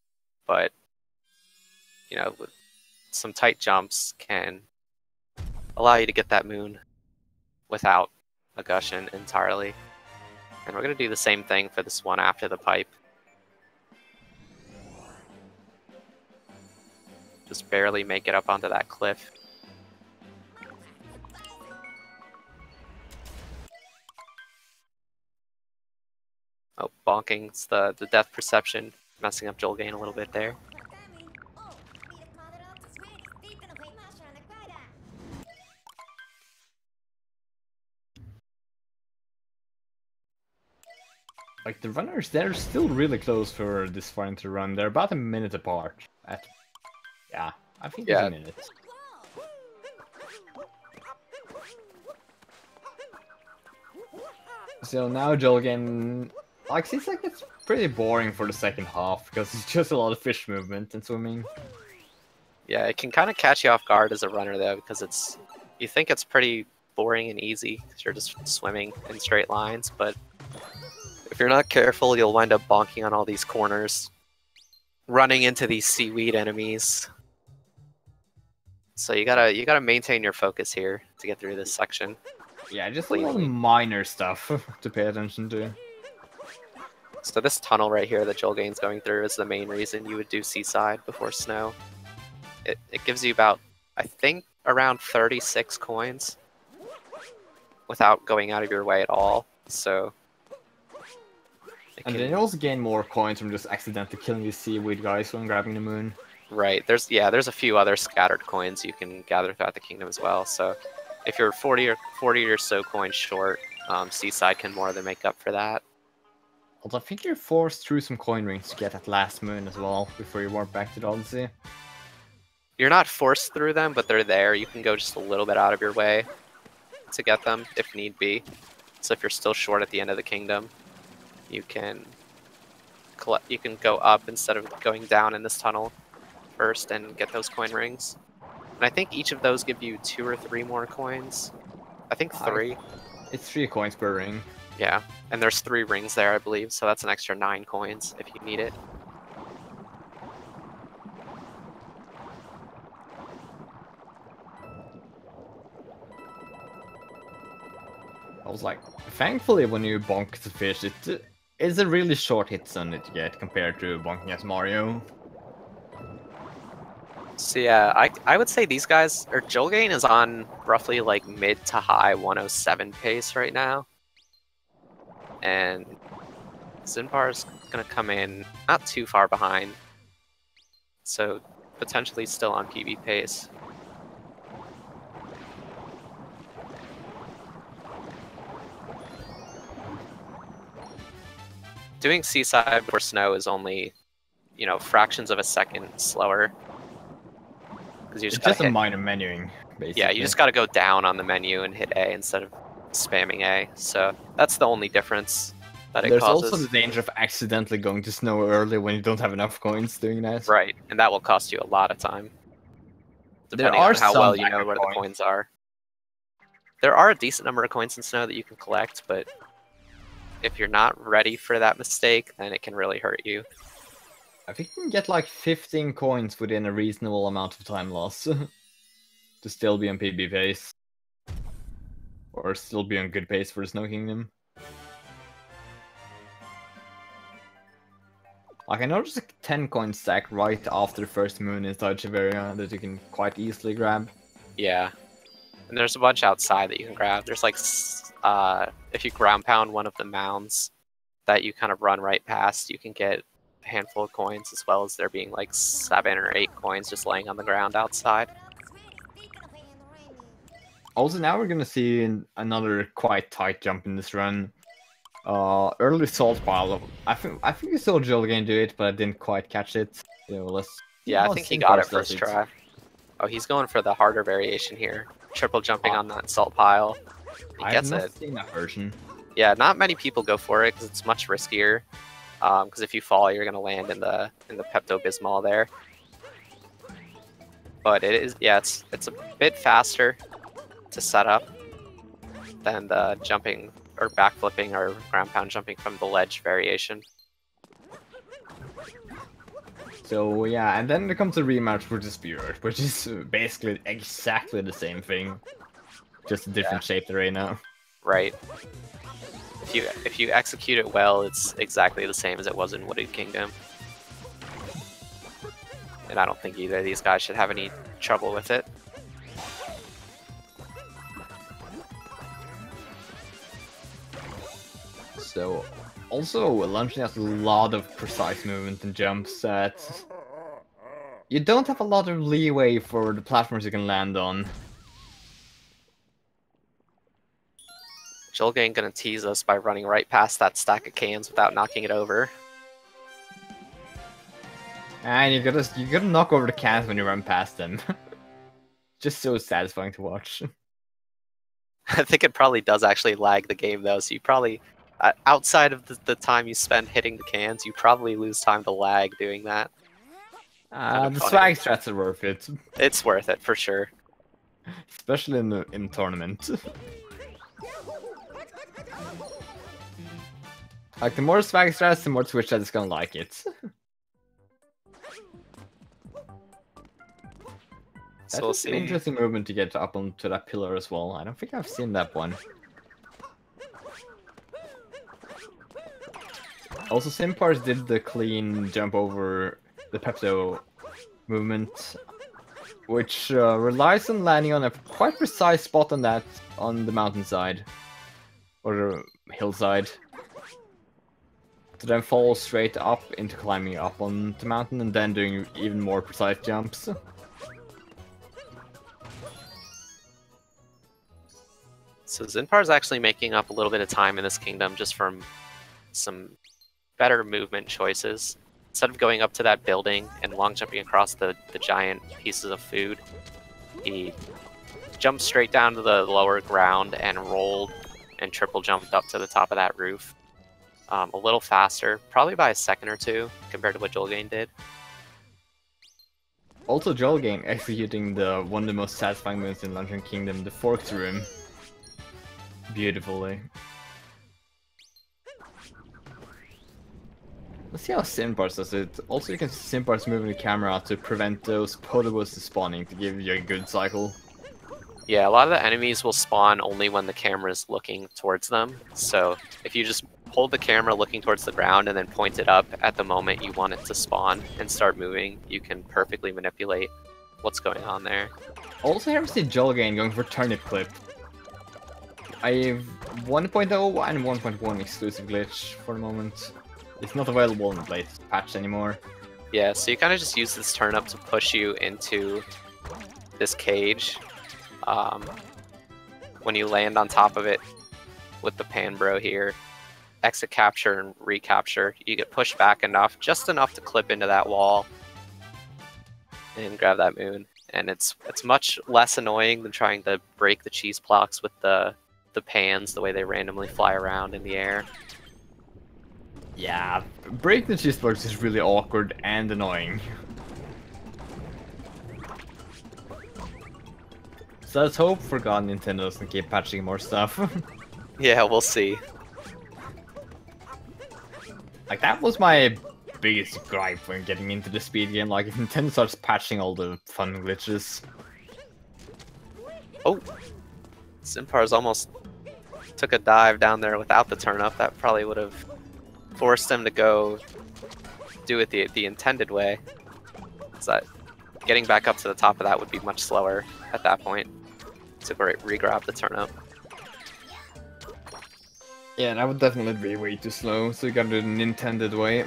But, you know, with some tight jumps can allow you to get that moon without a Gushin entirely. And we're going to do the same thing for this one after the pipe. Just barely make it up onto that cliff. Oh, bonking's the death perception, messing up Julgane a little bit there. Like, the runners, they're still really close for this far into the run. They're about a minute apart. Yeah, I think it's a minute. So now Julgane, like, seems like it's pretty boring for the second half, because it's just a lot of fish movement and swimming. Yeah, it can kind of catch you off guard as a runner, though, because you think it's pretty boring and easy, because you're just swimming in straight lines, but if you're not careful, you'll wind up bonking on all these corners, running into these seaweed enemies. So you gotta maintain your focus here to get through this section. Yeah, just a lot of minor stuff to pay attention to. So this tunnel right here that Julgane's going through is the main reason you would do Seaside before Snow. It gives you about, I think, around 36 coins without going out of your way at all. So. And then you also gain more coins from just accidentally killing these seaweed guys when grabbing the moon. Right. There's a few other scattered coins you can gather throughout the kingdom as well. So if you're 40 or so coins short, Seaside can more than make up for that. Although I think you're forced through some coin rings to get that last moon as well before you warp back to the Odyssey. You're not forced through them, but they're there. You can go just a little bit out of your way to get them if need be. So if you're still short at the end of the kingdom, you can go up instead of going down in this tunnel first and get those coin rings. And I think each of those give you 2 or 3 more coins. I think 3. It's 3 coins per ring. Yeah, and there's 3 rings there, I believe, so that's an extra 9 coins if you need it. I was like, thankfully when you bonk the fish, it is a really short hit zone that you get compared to bonking as Mario. So yeah, I would say these guys, or Julgane is on roughly like mid to high 107 pace right now. And Zinpars gonna come in not too far behind. So potentially still on PB pace. Doing Seaside before Snow is only, you know, fractions of a second slower. Because you it's just a minor menuing, basically. Yeah, you just gotta go down on the menu and hit A instead of spamming A. So that's the only difference that it There's causes. also the danger of accidentally going to Snow early when you don't have enough coins doing that. Right, and that will cost you a lot of time. Depending There are on how some well you know backup where coins. the coins are. There are a decent number of coins in Snow that you can collect, but if you're not ready for that mistake, then it can really hurt you. I think you can get like 15 coins within a reasonable amount of time loss to still be on PB pace. Or still be on good pace for the Snow Kingdom. Like, I noticed a 10 coin stack right after the first moon inside Chiveria that you can quite easily grab. Yeah. And there's a bunch outside that you can grab. There's like, if you ground pound one of the mounds that you kind of run right past, you can get a handful of coins, as well as there being like 7 or 8 coins just laying on the ground outside. Also, now we're gonna see another quite tight jump in this run. Early salt pile. I think we saw Julgane do it, but I didn't quite catch it. Yeah, I think he got it first try. Oh, he's going for the harder variation here. Triple jumping on that salt pile. He gets it. I have not seen that version. Yeah, not many people go for it because it's much riskier. Because if you fall, you're gonna land in the Pepto-Bismol there. But it is, yeah, it's a bit faster to set up than the jumping or backflipping or ground pound jumping from the ledge variation. So yeah, and then there comes a rematch with the Spirit, which is basically exactly the same thing, just a different shape right now. Right. If you execute it well, it's exactly the same as it was in Wooded Kingdom. And I don't think either of these guys should have any trouble with it. So, also, Luncheon has a lot of precise movement and jumps that you don't have a lot of leeway for the platforms you can land on. Julgane gonna tease us by running right past that stack of cans without knocking it over. And you gotta knock over the cans when you run past them. Just so satisfying to watch. I think it probably does actually lag the game though, so you probably, outside of the time you spend hitting the cans, you probably lose time to lag doing that. The swag strats are worth it. It's worth it for sure. Especially in tournament. Like, the more swag strats, the more Twitch chat is gonna like it. So we'll see. An interesting movement to get up onto that pillar as well. I don't think I've seen that one. Also, Zinpars did the clean jump over the Pepto movement, which relies on landing on a quite precise spot on the mountainside or the hillside, to then fall straight up into climbing up on the mountain and then doing even more precise jumps. So Zinpar's actually making up a little bit of time in this kingdom just from some better movement choices. Instead of going up to that building and long jumping across the giant pieces of food, he jumped straight down to the lower ground and rolled and triple jumped up to the top of that roof. A little faster, probably by a second or two compared to what Julgane did. Also, Julgane executing one of the most satisfying moves in Luncheon Kingdom, the Forked Room, beautifully. Let's see how Zinpars does it. Also, you can Zinpars moving the camera to prevent those potobos spawning to give you a good cycle. Yeah, a lot of the enemies will spawn only when the camera is looking towards them. So if you just hold the camera looking towards the ground and then point it up at the moment you want it to spawn and start moving, you can perfectly manipulate what's going on there. Also, here we see Julgane going for Turnip Clip. I have 1.0 and 1.1 exclusive glitch for the moment. It's not available in the latest patch anymore. Yeah, so you kind of just use this turnip to push you into this cage. When you land on top of it with the pan bro here, exit capture and recapture, you get pushed back enough, just enough to clip into that wall and grab that moon. And it's much less annoying than trying to break the cheese blocks with the pans, the way they randomly fly around in the air. Yeah, breaking the cheese blocks is really awkward and annoying. So let's hope for God Nintendo doesn't keep patching more stuff. Yeah, we'll see. Like, that was my biggest gripe when getting into the speed game. Like, if Nintendo starts patching all the fun glitches. Oh! Zinpars almost took a dive down there without the turn-up. That probably would have forced him to go do it the intended way. So getting back up to the top of that would be much slower at that point. So re-grab the turnip. Yeah, that would definitely be way too slow, so you gotta do it an intended way.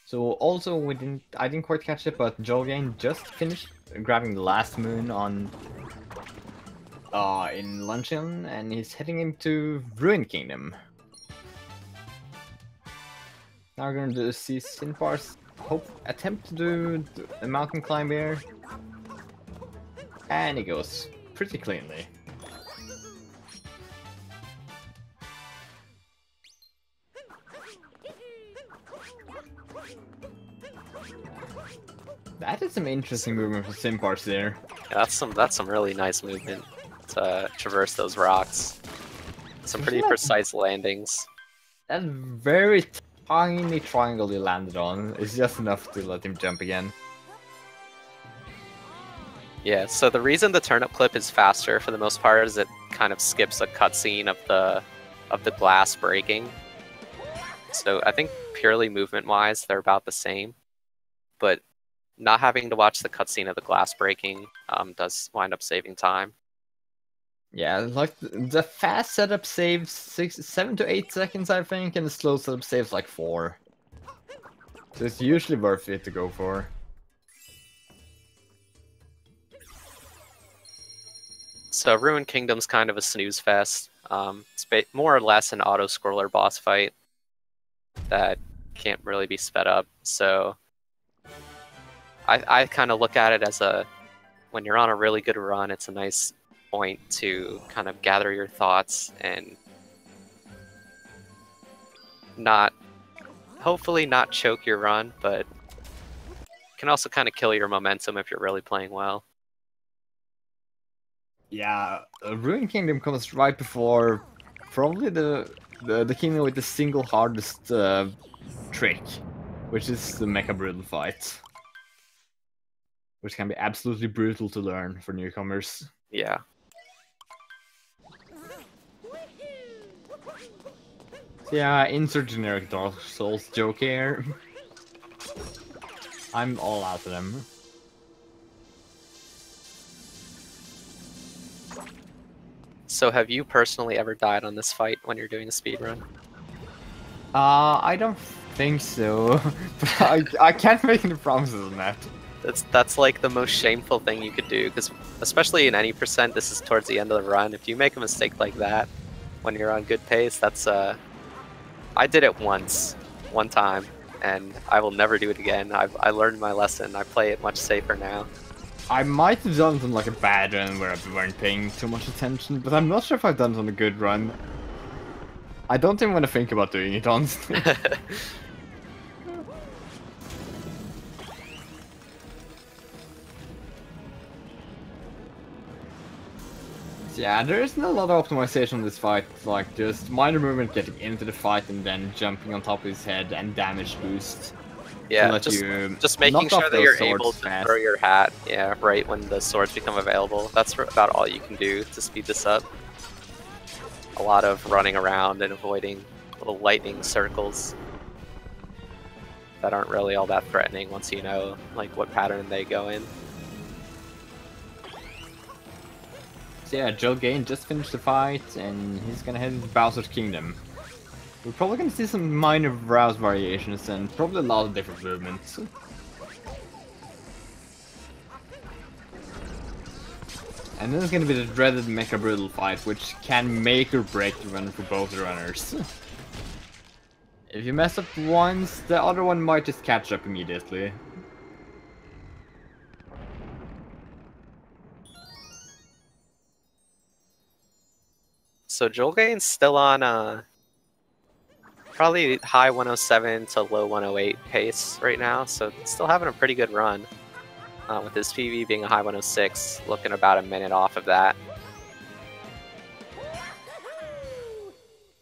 So also I didn't quite catch it, but Julgane just finished grabbing the last moon on in Luncheon, and he's heading into Ruin Kingdom. Now we're going to see Zinpars attempt to do a mountain climb here. And he goes pretty cleanly. That is some interesting movement for Zinpars there. Yeah, that's some really nice movement to traverse those rocks. Some pretty precise landings. That very tiny triangle he landed on is just enough to let him jump again. Yeah, so the reason the turnip clip is faster for the most part is it kind of skips a cutscene of the glass breaking. So I think purely movement-wise, they're about the same. But not having to watch the cutscene of the glass breaking does wind up saving time. Yeah, like the fast setup saves 7 to 8 seconds, I think, and the slow setup saves like 4. So it's usually worth it to go for. So Ruined Kingdom's kind of a snooze fest. It's more or less an auto-scroller boss fight that can't really be sped up. So I kind of look at it as when you're on a really good run, it's a nice point to kind of gather your thoughts and hopefully not choke your run, but can also kind of kill your momentum if you're really playing well. Yeah, Ruined Kingdom comes right before probably the kingdom with the single hardest trick, which is the Mecha Brutal fight. Which can be absolutely brutal to learn for newcomers. Yeah. So yeah, insert generic Dark Souls joke here. I'm all out of them. So have you personally ever died on this fight when you're doing a speedrun? I don't think so. But I can't make any promises on that. That's like the most shameful thing you could do, because especially in any percent, this is towards the end of the run. If you make a mistake like that when you're on good pace, that's I did it one time, and I will never do it again. I learned my lesson. I play it much safer now. I might have done it on like a bad run where I weren't paying too much attention, but I'm not sure if I've done it on a good run. I don't even want to think about doing it, honestly. Yeah, there isn't a lot of optimization on this fight, like just minor movement getting into the fight and then jumping on top of his head and damage boost. Yeah, just making sure that you're able to throw your hat, yeah, right when the swords become available. That's about all you can do to speed this up. A lot of running around and avoiding little lightning circles that aren't really all that threatening once you know like what pattern they go in. So yeah, Julgane just finished the fight, and he's gonna head into Bowser's Kingdom. We're probably gonna see some minor browse variations and probably a lot of different movements. And then there's gonna be the dreaded Mecha Brutal fight, which can make or break the run for both runners. If you mess up once, the other one might just catch up immediately. So Julgane's still on probably high 107 to low 108 pace right now, so still having a pretty good run. With his PV being a high 106, looking about a minute off of that.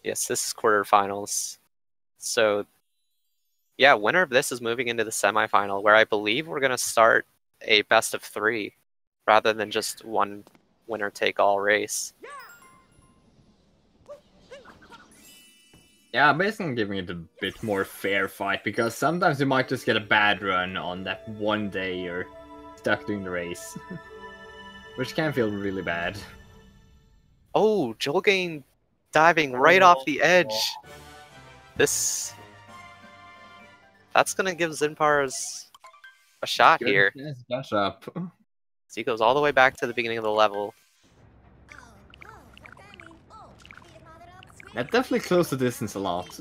Yes, this is quarterfinals. So yeah, winner of this is moving into the semifinal, where I believe we're going to start a best of 3 rather than just one winner-take-all race. Yeah, basically giving it a bit more fair fight, because sometimes you might just get a bad run on that one day you're stuck doing the race. Which can feel really bad. Oh, Julgane diving right off the edge. That's gonna give Zinpars a shot here. Yes, dash up. So he goes all the way back to the beginning of the level. That definitely closed the distance a lot.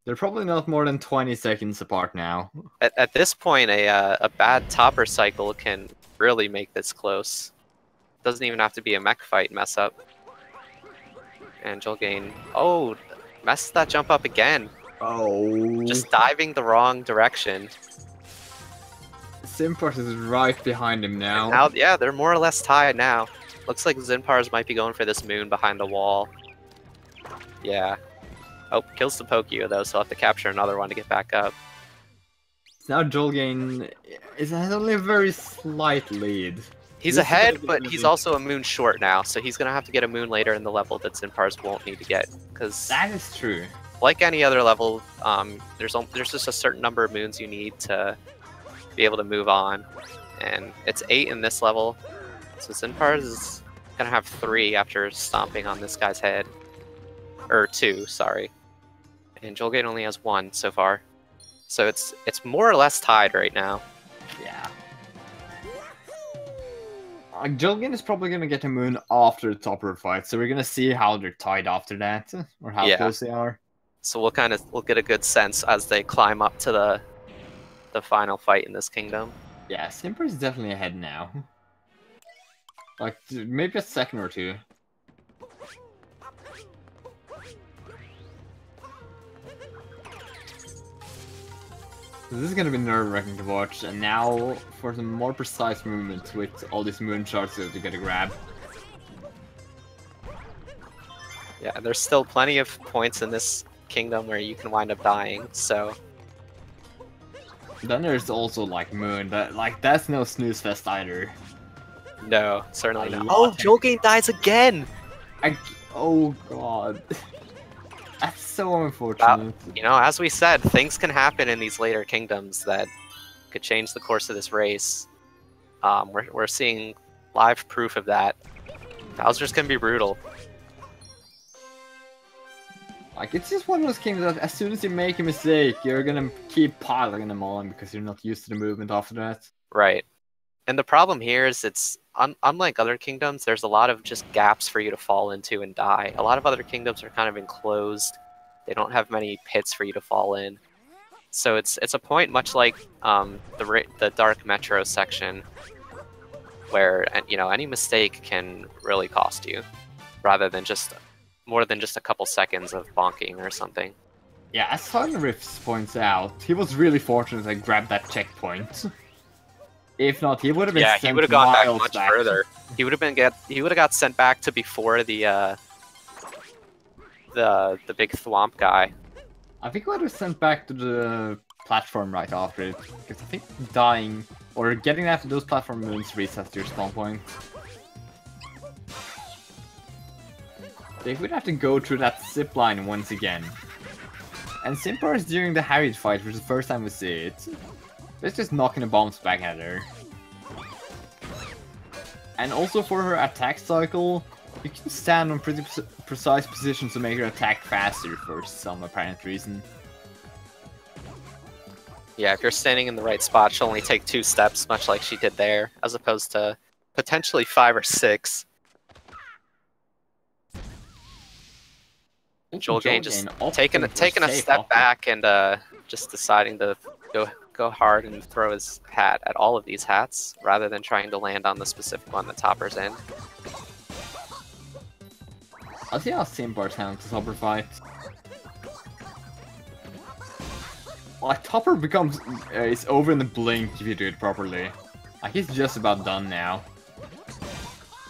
They're probably not more than 20 seconds apart now. At this point, a bad topper cycle can really make this close. Doesn't even have to be a mech fight mess up. And Julgane, oh, messed that jump up again. Oh. Just diving the wrong direction. Zinpars is right behind him now. And now, yeah, they're more or less tied now. Looks like Zinpars might be going for this moon behind the wall. Yeah. Oh, kills the Pokio though, so I'll have to capture another one to get back up. Now Julgane has only a very slight lead. He's ahead, but he's also a moon short now, so he's gonna have to get a moon later in the level that Zinpars won't need to get. Because that is true. Like any other level, there's just a certain number of moons you need to be able to move on, and it's 8 in this level. So Zinpars is gonna have 3 after stomping on this guy's head, or 2, sorry. And Julgane only has 1 so far, so it's more or less tied right now. Yeah. Julgane is probably gonna get a moon after the topper fight, so we're gonna see how they're tied after that, or how close they are. So we'll get a good sense as they climb up to the final fight in this kingdom. Yeah, Zinpars is definitely ahead now. Like maybe a second or 2. This is gonna be nerve-wracking to watch, and now for some more precise movements with all these moon shots that you gotta grab. Yeah, there's still plenty of points in this kingdom where you can wind up dying, so... Then there's also like moon, that's no snooze fest either. No, certainly not. Oh, Julgane dies again! Oh god. That's so unfortunate. You know, as we said, things can happen in these later kingdoms that could change the course of this race. We're seeing live proof of that. Bowser's gonna be brutal. Like, it's just one of those games that as soon as you make a mistake, you're gonna keep piling them on because you're not used to the movement after that. Right. And the problem here is it's, unlike other kingdoms, there's a lot of just gaps for you to fall into and die. A lot of other kingdoms are kind of enclosed. They don't have many pits for you to fall in. So it's a point much like the Dark Metro section, where any mistake can really cost you, rather than just more than just a couple seconds of bonking or something. Yeah, as Riffs points out, he was really fortunate that he grabbed that checkpoint. If not, he would have been sent he would have gone back much back. further. He would have got sent back to before the big thwomp guy. I think he would have sent back to the platform right after it, because I think dying or getting after those platform moons resets your spawn point. They would have to go through that zip line once again. And Zinpars during the Harriet fight, which is the first time we see it, it's just knocking the bombs back at her. And also for her attack cycle, you can stand on pretty precise positions to make her attack faster for some apparent reason. Yeah, if you're standing in the right spot, she'll only take 2 steps, much like she did there, as opposed to potentially 5 or 6. Julgane just taking a step back and just deciding to go hard and throw his hat at all of these hats rather than trying to land on the specific one that Topper's in. I'll see how Zinpars handles the Topper fight. Like, Topper becomes it's over in the blink if you do it properly. Like, he's just about done now.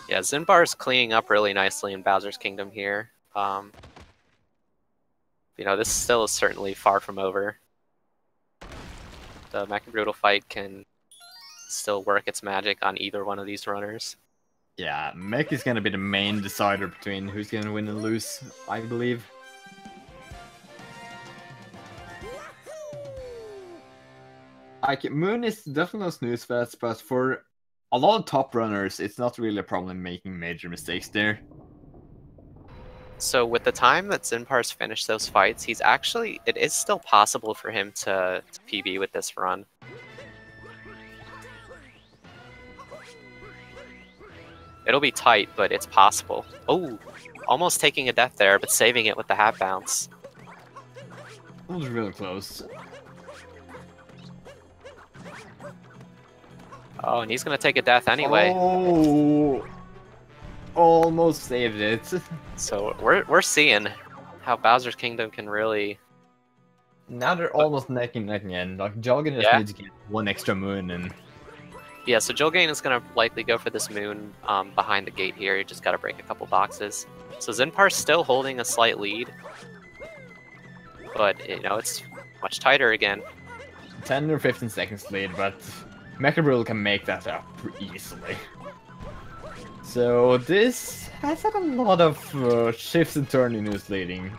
Yeah, Zinpar's cleaning up really nicely in Bowser's Kingdom here. This still is certainly far from over. The Mech and Brutal fight can still work its magic on either one of these runners. Yeah, Mech is gonna be the main decider between who's gonna win and lose, I believe. Like, Moon is definitely no snooze fest, but for a lot of top runners, it's not really a problem making major mistakes there. So with the time that Zinpars finished those fights, it is still possible for him to PB with this run. It'll be tight, but it's possible. Oh, almost taking a death there, but saving it with the half bounce. It was really close. Oh, and he's gonna take a death anyway. Oh, almost saved it. So we're seeing how Bowser's Kingdom can really. Now they're almost neck and neck again. Like Julgane just needs to get one extra moon and. Yeah, so Julgane is gonna likely go for this moon behind the gate here. You just gotta break a couple boxes. So Zinpars still holding a slight lead, but you know it's much tighter again. 10 or 15 seconds lead, but Mecha can make that up easily. So this has had a lot of shifts and turns in his leading.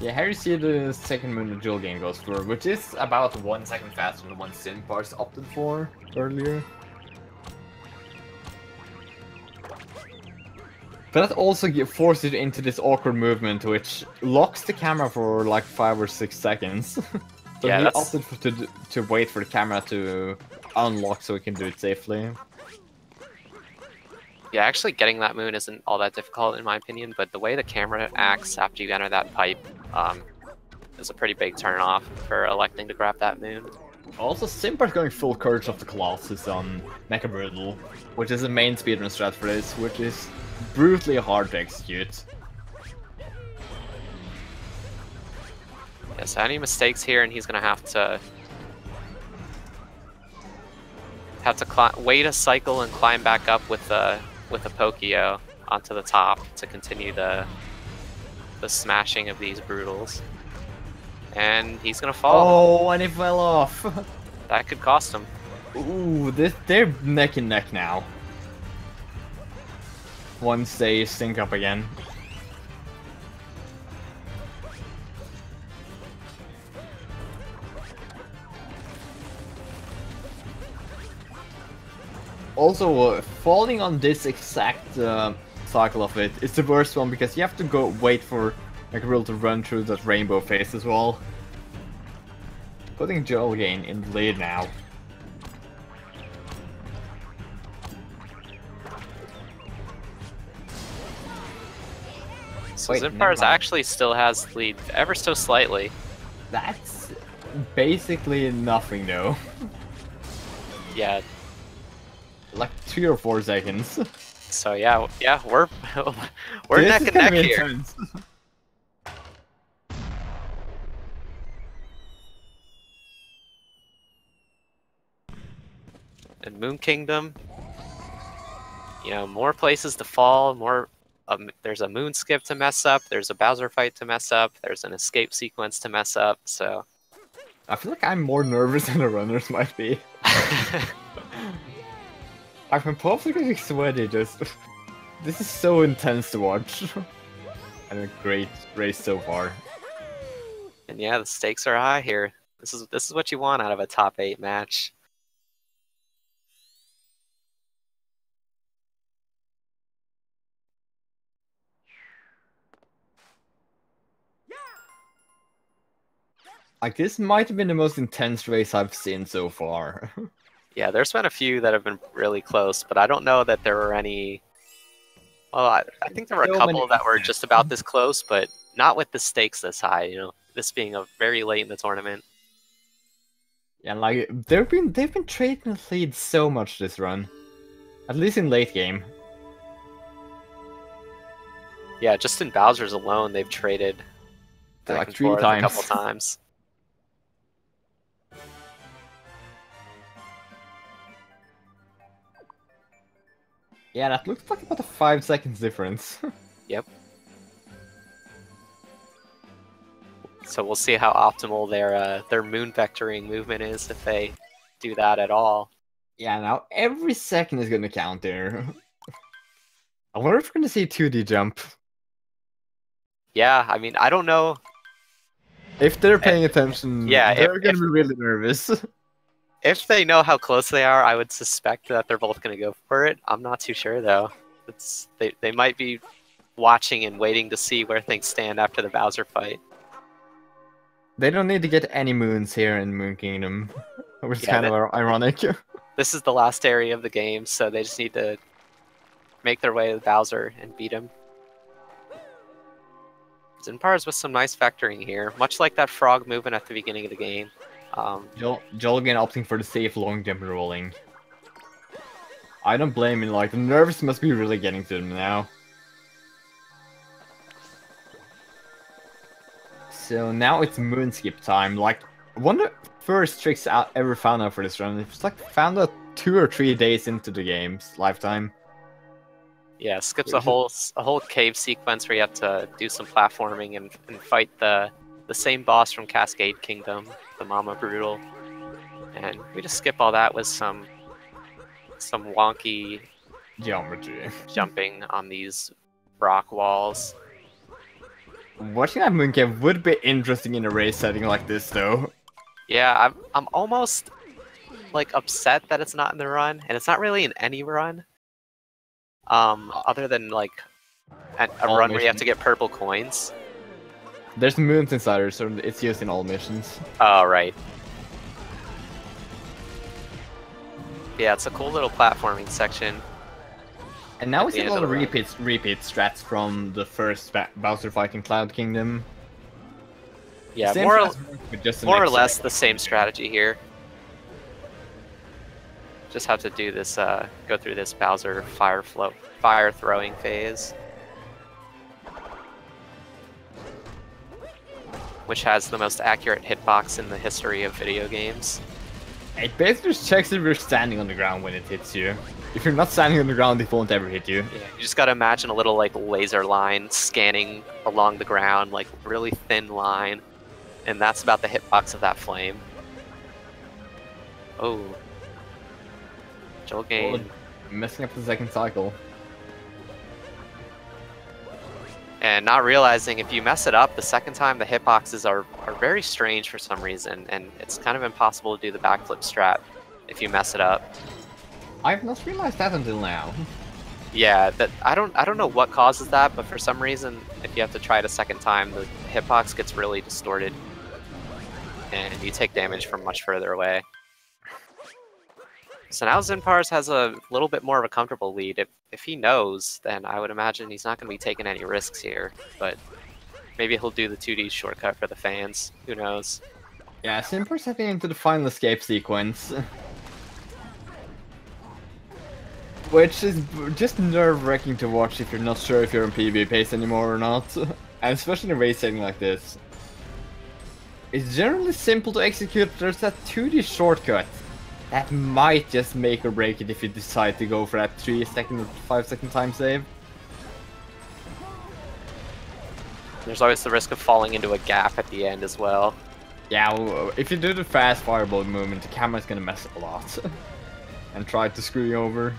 Yeah, here you see the second moon that Julgane goes for, which is about 1 second faster than the one Zinpars opted for earlier. But that also forces you into this awkward movement, which locks the camera for like 5 or 6 seconds. So yeah, he opted to wait for the camera to unlock so he can do it safely. Yeah, actually getting that moon isn't all that difficult in my opinion, but the way the camera acts after you enter that pipe is a pretty big turn off for electing to grab that moon. Also, Zinpars going full Courage of the Colossus on Mecha Brutal, which is the main speedrun strat for this, which is brutally hard to execute. Yeah, so any mistakes here, and he's gonna have to wait a cycle and climb back up with a Pokio onto the top to continue the smashing of these brutals. And he's gonna fall. Oh, and he fell off. That could cost him. Ooh, they're neck and neck now. Once they sync up again. Also, falling on this exact cycle of it is the worst one because you have to go wait for like Mecha to run through that rainbow phase as well. Putting Julgane in the lead now. So Zinpars actually still has the lead ever so slightly. That's basically nothing though. Yeah. Like 3 or 4 seconds. So yeah, we're neck and neck here. And Moon Kingdom, you know, more places to fall, more. There's a moon skip to mess up. There's a Bowser fight to mess up. There's an escape sequence to mess up. So I feel like I'm more nervous than the runners might be. I'm probably getting sweaty. Just this is so intense to watch, and a great race so far. And yeah, the stakes are high here. This is what you want out of a top 8 match. Like this might have been the most intense race I've seen so far. Yeah, there's been a few that have been really close, but I don't know that there were any. Well, I think there were a couple that were just about this close, but not with the stakes this high. You know, this being a very late in the tournament. Yeah, like they've been trading the lead so much this run, at least in late game. Yeah, just in Bowser's alone, they've traded like 3 times. A couple times. Yeah, that looks like about a 5 seconds difference. Yep. So we'll see how optimal their moon vectoring movement is if they do that at all. Yeah, now every second is gonna count there. I wonder if we're gonna see 2D jump. Yeah, I mean, I don't know. If they're paying attention, yeah, they're gonna be really nervous. If they know how close they are, I would suspect that they're both going to go for it. I'm not too sure, though. They might be watching and waiting to see where things stand after the Bowser fight. They don't need to get any moons here in Moon Kingdom. which is Yeah, kind of ironic. this is the last area of the game, so they just need to make their way to Bowser and beat him. Zinpars with some nice vectoring here, much like that frog movement at the beginning of the game. Julgane opting for the safe long jump rolling. I don't blame him, like, the nerves must be really getting to him now. So now it's moonskip time. Like, one of the first tricks I ever found out for this run, it was like found out 2 or 3 days into the game's lifetime. Yeah, skips a whole cave sequence where you have to do some platforming and fight the same boss from Cascade Kingdom, the Mama Brutal. And we just skip all that with some wonky Geometry. jumping on these rock walls. Watching that mooncave would be interesting in a race setting like this, though. Yeah, I'm almost like upset that it's not in the run, and it's not really in any run. Other than like a run where you have to get purple coins. There's moons inside, so it's used in all missions. Oh, right. Yeah, it's a cool little platforming section. And now we see a lot of repeat strats from the first Bowser fight in Cloud Kingdom. Yeah, more or less the same strategy here. Just have to do this, go through this Bowser fire throwing phase, which has the most accurate hitbox in the history of video games. It basically just checks if you're standing on the ground when it hits you. If you're not standing on the ground, it won't ever hit you. Yeah, you just gotta imagine a little like laser line scanning along the ground, like really thin line, and that's about the hitbox of that flame. Oh. Julgane. Messing up the second cycle. And not realizing if you mess it up the second time, the hitboxes are very strange for some reason, and it's kind of impossible to do the backflip strat if you mess it up. I've not realized that until now. Yeah, that I don't know what causes that, but for some reason, if you have to try it a second time, the hitbox gets really distorted, and you take damage from much further away. So now Zinpars has a little bit more of a comfortable lead. If he knows, then I would imagine he's not going to be taking any risks here. But maybe he'll do the 2D shortcut for the fans. Who knows? Yeah, Zinpars heading into the final escape sequence. Which is just nerve-wracking to watch if you're not sure if you're in PB pace anymore or not. And especially in a race setting like this. It's generally simple to execute, but there's that 2D shortcut. That might just make or break it if you decide to go for that 3-second or 5-second time save. There's always the risk of falling into a gap at the end as well. Yeah, if you do the fast fireball movement, the camera's gonna mess a lot. And try to screw you over.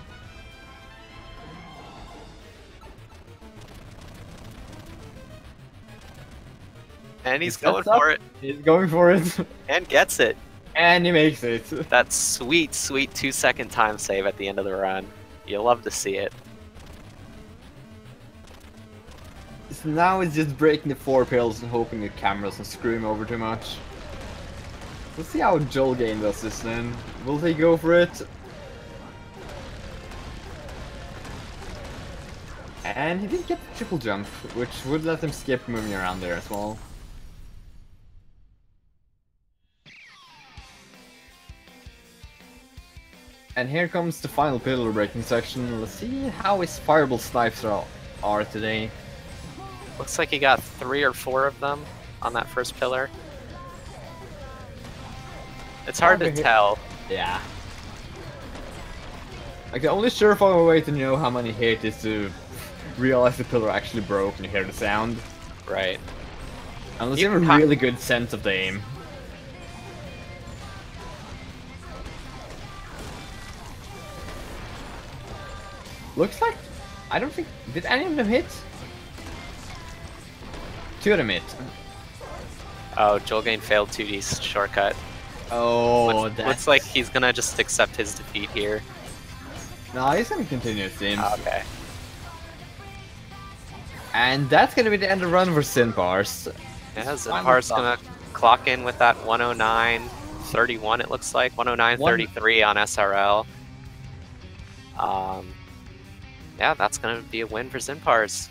And he's going for it. He's going for it. And gets it. And he makes it. That sweet, sweet 2-second time save at the end of the run. You love to see it. So now it's just breaking the 4 pills and hoping the camera doesn't screw him over too much. Let's see how Julgane does this then. Will he go for it? And he did get the triple jump, which would let him skip moving around there as well. And here comes the final pillar breaking section. Let's see how his fireball snipes are today. Looks like he got 3 or 4 of them on that first pillar. It's hard to tell. Yeah. Like the only surefire way to know how many hit is to realize the pillar actually broke and you hear the sound. Right. Unless you have a really good sense of the aim. Looks like... I don't think... Did any of them hit? 2 of them hit. Oh, Julgane failed 2D shortcut. Oh, looks like he's gonna just accept his defeat here. No, he's gonna continue, it seems. Okay. And that's gonna be the end of the run for Zinpars. Yeah, Zinpars gonna clock in with that 109 109.31 it looks like. 109.33 on SRL. Yeah, that's gonna be a win for Zinpars.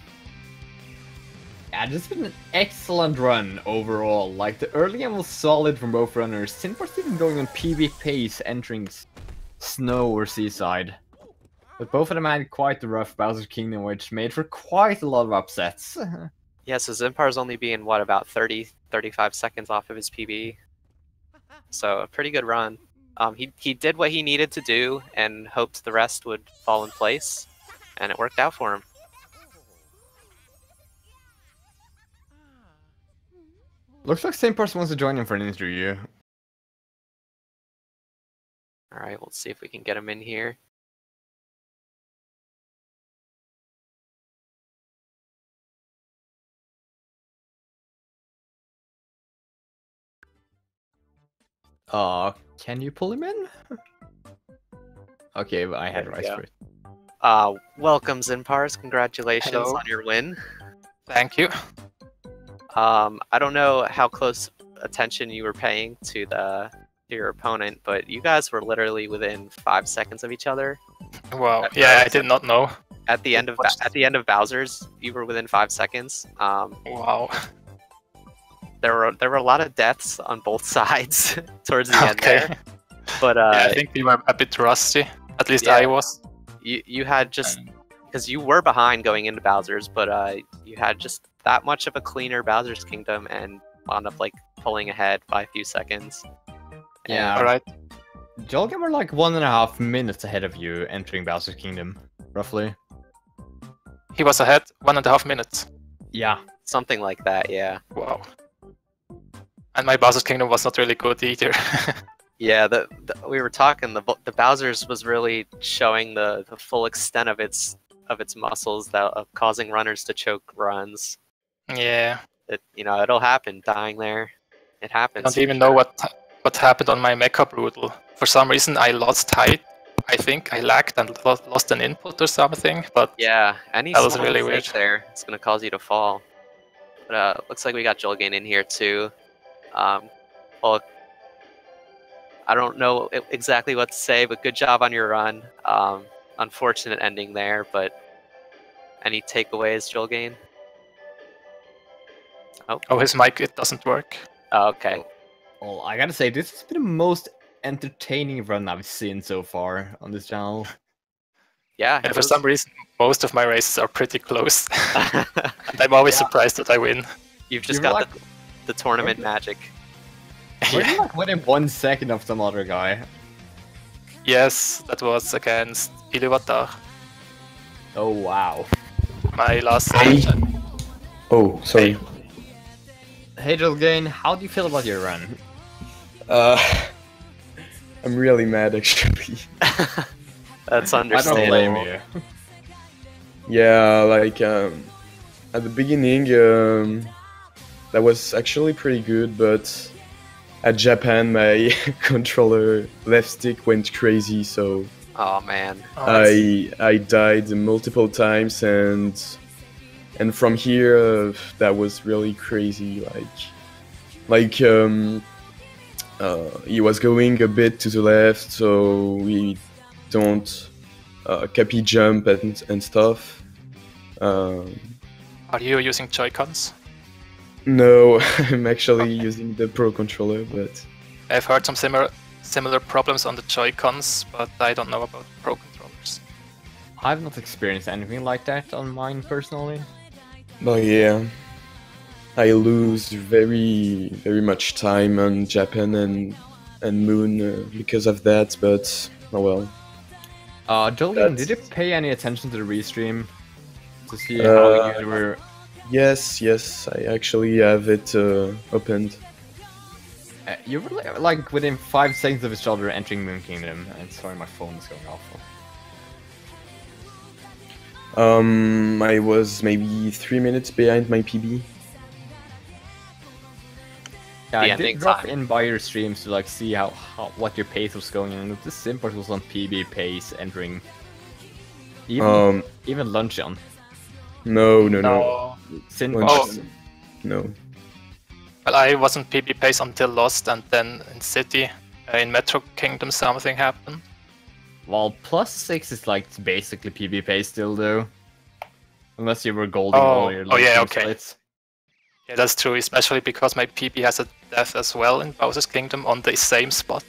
Yeah, this has been an excellent run overall. Like, the early game was solid from both runners. Zinpars even going on PB pace, entering snow or seaside. But both of them had quite the rough Bowser Kingdom, which made for quite a lot of upsets. Yeah, so Zinpars only being, what, about 35 seconds off of his PB. So, a pretty good run. He did what he needed to do and hoped the rest would fall in place, and it worked out for him. Looks like same person wants to join him for an interview. Alright, we'll see if we can get him in here. Can you pull him in? Okay, but I had rice for it. Welcome Zinpars, congratulations Hello. on your win. Thank you. I don't know how close attention you were paying to your opponent, but you guys were literally within 5 seconds of each other. Wow. Yeah, I did not know. At the end of Bowser's, you were within 5 seconds. Wow. There were a lot of deaths on both sides towards the end there. But yeah, I think we were a bit rusty. At least yeah, I was. You had just because you were behind going into Bowser's, but you had just that much of a cleaner Bowser's Kingdom and wound up like pulling ahead by a few seconds. Yeah. All right. Julgane were like 1.5 minutes ahead of you entering Bowser's Kingdom, roughly. He was ahead 1.5 minutes. Yeah. Something like that, yeah. Wow. And my Bowser's Kingdom was not really good either. Yeah, we were talking. The Bowser's was really showing the full extent of its muscles of causing runners to choke runs. Yeah. It'll happen. Dying there, it happens. I don't even know what happened on my Mecha Brutal. For some reason, I lost height. I think I lagged and lost an input or something. But yeah, any that was small really mistake weird. there, it's gonna cause you to fall. But looks like we got Julgane in here too. Well, I don't know exactly what to say, but good job on your run. Unfortunate ending there, but any takeaways, Julgane? Oh, his mic, it doesn't work. Oh, okay. Well, I gotta say, this has been the most entertaining run I've seen so far on this channel. Yeah. And for some reason, most of my races are pretty close. And I'm always surprised that I win. You've just got the tournament magic. Were you like within 1 second of some other guy? Yes, that was against Iluvatar. Oh wow. My last stage. Oh, sorry. Hey Julgane, how do you feel about your run? I'm really mad actually. That's I don't understandable. blame you. Yeah, like at the beginning, that was actually pretty good, but at Japan, my controller left stick went crazy, so Oh man. I died multiple times, and from here that was really crazy. He was going a bit to the left, so we don't copy jump and stuff. Are you using Joy-Cons? No, I'm actually using the Pro controller, but I've heard some similar problems on the Joy-Cons, but I don't know about Pro controllers. I've not experienced anything like that on mine personally. but yeah, I lose very much time on Japan and Moon because of that. But oh well. Julgane, did you pay any attention to the restream to see how you were? Yes, I actually have it opened. You were like within 5 seconds of each other entering Moon Kingdom. And sorry, my phone is going off. I was maybe 3 minutes behind my PB. Yeah, I ending did drop time. in by your streams to like see what your pace was going on. This Zinpars was on PB pace entering. Even Luncheon. No. Zinpars. No. Well, I wasn't PB pace until Lost and then in City. in Metro Kingdom something happened. Well, +6 is like basically PvP still though. Unless you were golding all your yeah, team okay. splits. Yeah, that's true, especially because my PP has a death as well in Bowser's Kingdom on the same spot.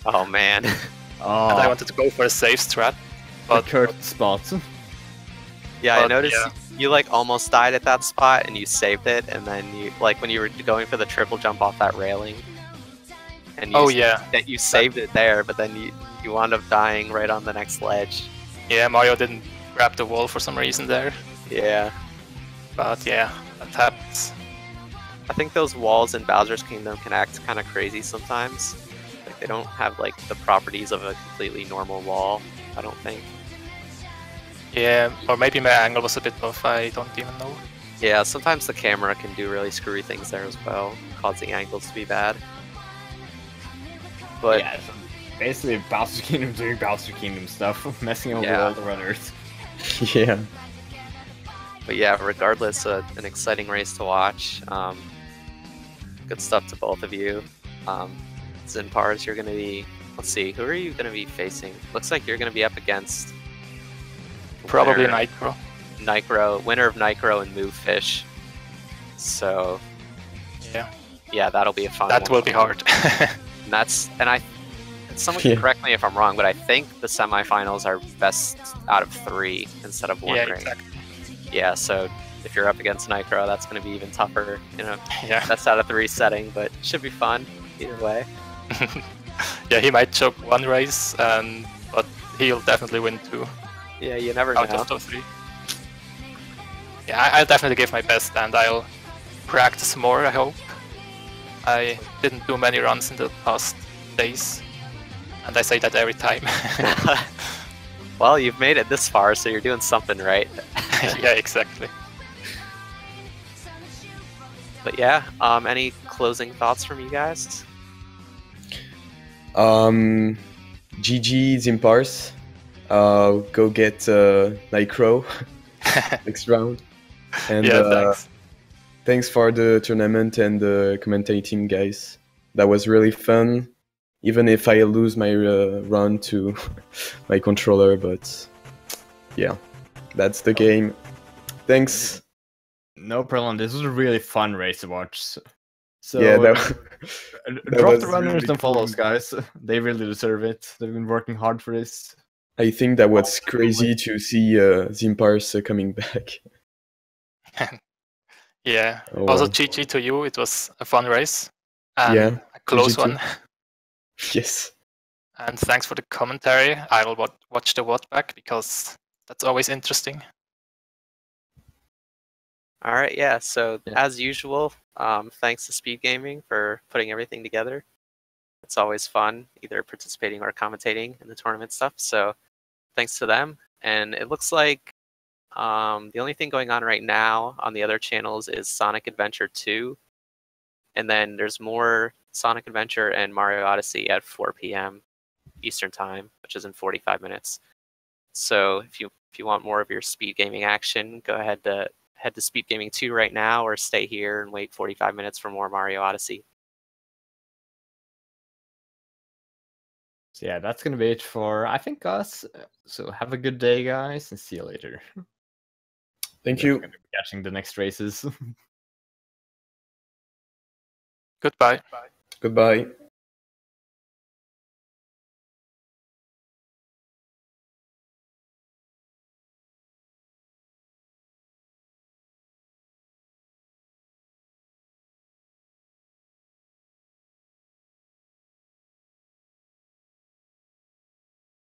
Oh man. Oh, And I wanted to go for a safe strat. but But Kurt spots. Yeah, I But, noticed yeah. you like almost died at that spot and you saved it, and then you like when you were going for the triple jump off that railing, and you that you saved it there, but then you wound up dying right on the next ledge. Yeah, Mario didn't grab the wall for some reason there. Yeah, But yeah, that happens. I think those walls in Bowser's Kingdom can act kind of crazy sometimes. Like they don't have like the properties of a completely normal wall. I don't think. Yeah, or maybe my angle was a bit off, I don't even know. Yeah, sometimes the camera can do really screwy things there as well, causing angles to be bad. But yeah, so basically Bowser's Kingdom doing Bowser Kingdom stuff, messing over Yeah. all the runners. Yeah. But yeah, regardless, an exciting race to watch. Good stuff to both of you. Zinpars, you're going to be... Let's see, who are you going to be facing? Looks like you're going to be up against... Probably winner- Nitro. winner of Nitro and Movefish. So, Yeah, yeah, that'll be a fun that one. will be hard. And someone can Yeah. correct me if I'm wrong, but I think the semifinals are best out of 3 instead of 1 Yeah, ring. exactly. Yeah, so if you're up against Nitro, that's going to be even tougher, Yeah. best out of 3 setting, but should be fun either way. Yeah, he might choke one race, but he'll definitely win 2 Yeah, you never out know. of those 3. Yeah, I'll definitely give my best, and I'll practice more, I hope. I didn't do many runs in the past days, and I say that every time. Well, you've made it this far, so you're doing something right. Yeah, exactly. But yeah, any closing thoughts from you guys? GG Zinpars. Go get Nitro next round. And Yeah, thanks. thanks for the tournament and the commentating, guys. That was really fun. Even if I lose my run to my controller, but yeah, that's the game. Thanks. No problem, this was a really fun race to watch. So Yeah, that drop was the runners really and follows, cool. guys. They really deserve it. They've been working hard for this. I think that was crazy to see Zinpars coming back. Yeah. Oh, Also, well. GG to you. It was a fun race and Yeah, a close GG too. one. Yes. And thanks for the commentary. I will watch the WOD back because that's always interesting. All right, yeah. So Yeah. as usual, thanks to Speed Gaming for putting everything together. It's always fun, either participating or commentating in the tournament stuff. So thanks to them. And it looks like the only thing going on right now on the other channels is Sonic Adventure 2. And then there's more Sonic Adventure and Mario Odyssey at 4 p.m. Eastern Time, which is in 45 minutes. So if you want more of your Speed Gaming action, go ahead to head to Speed Gaming 2 right now, or stay here and wait 45 minutes for more Mario Odyssey. So yeah, that's gonna be it for, I think, us. So have a good day, guys, and see you later. Thank We're you. gonna be catching the next races. Goodbye. Goodbye.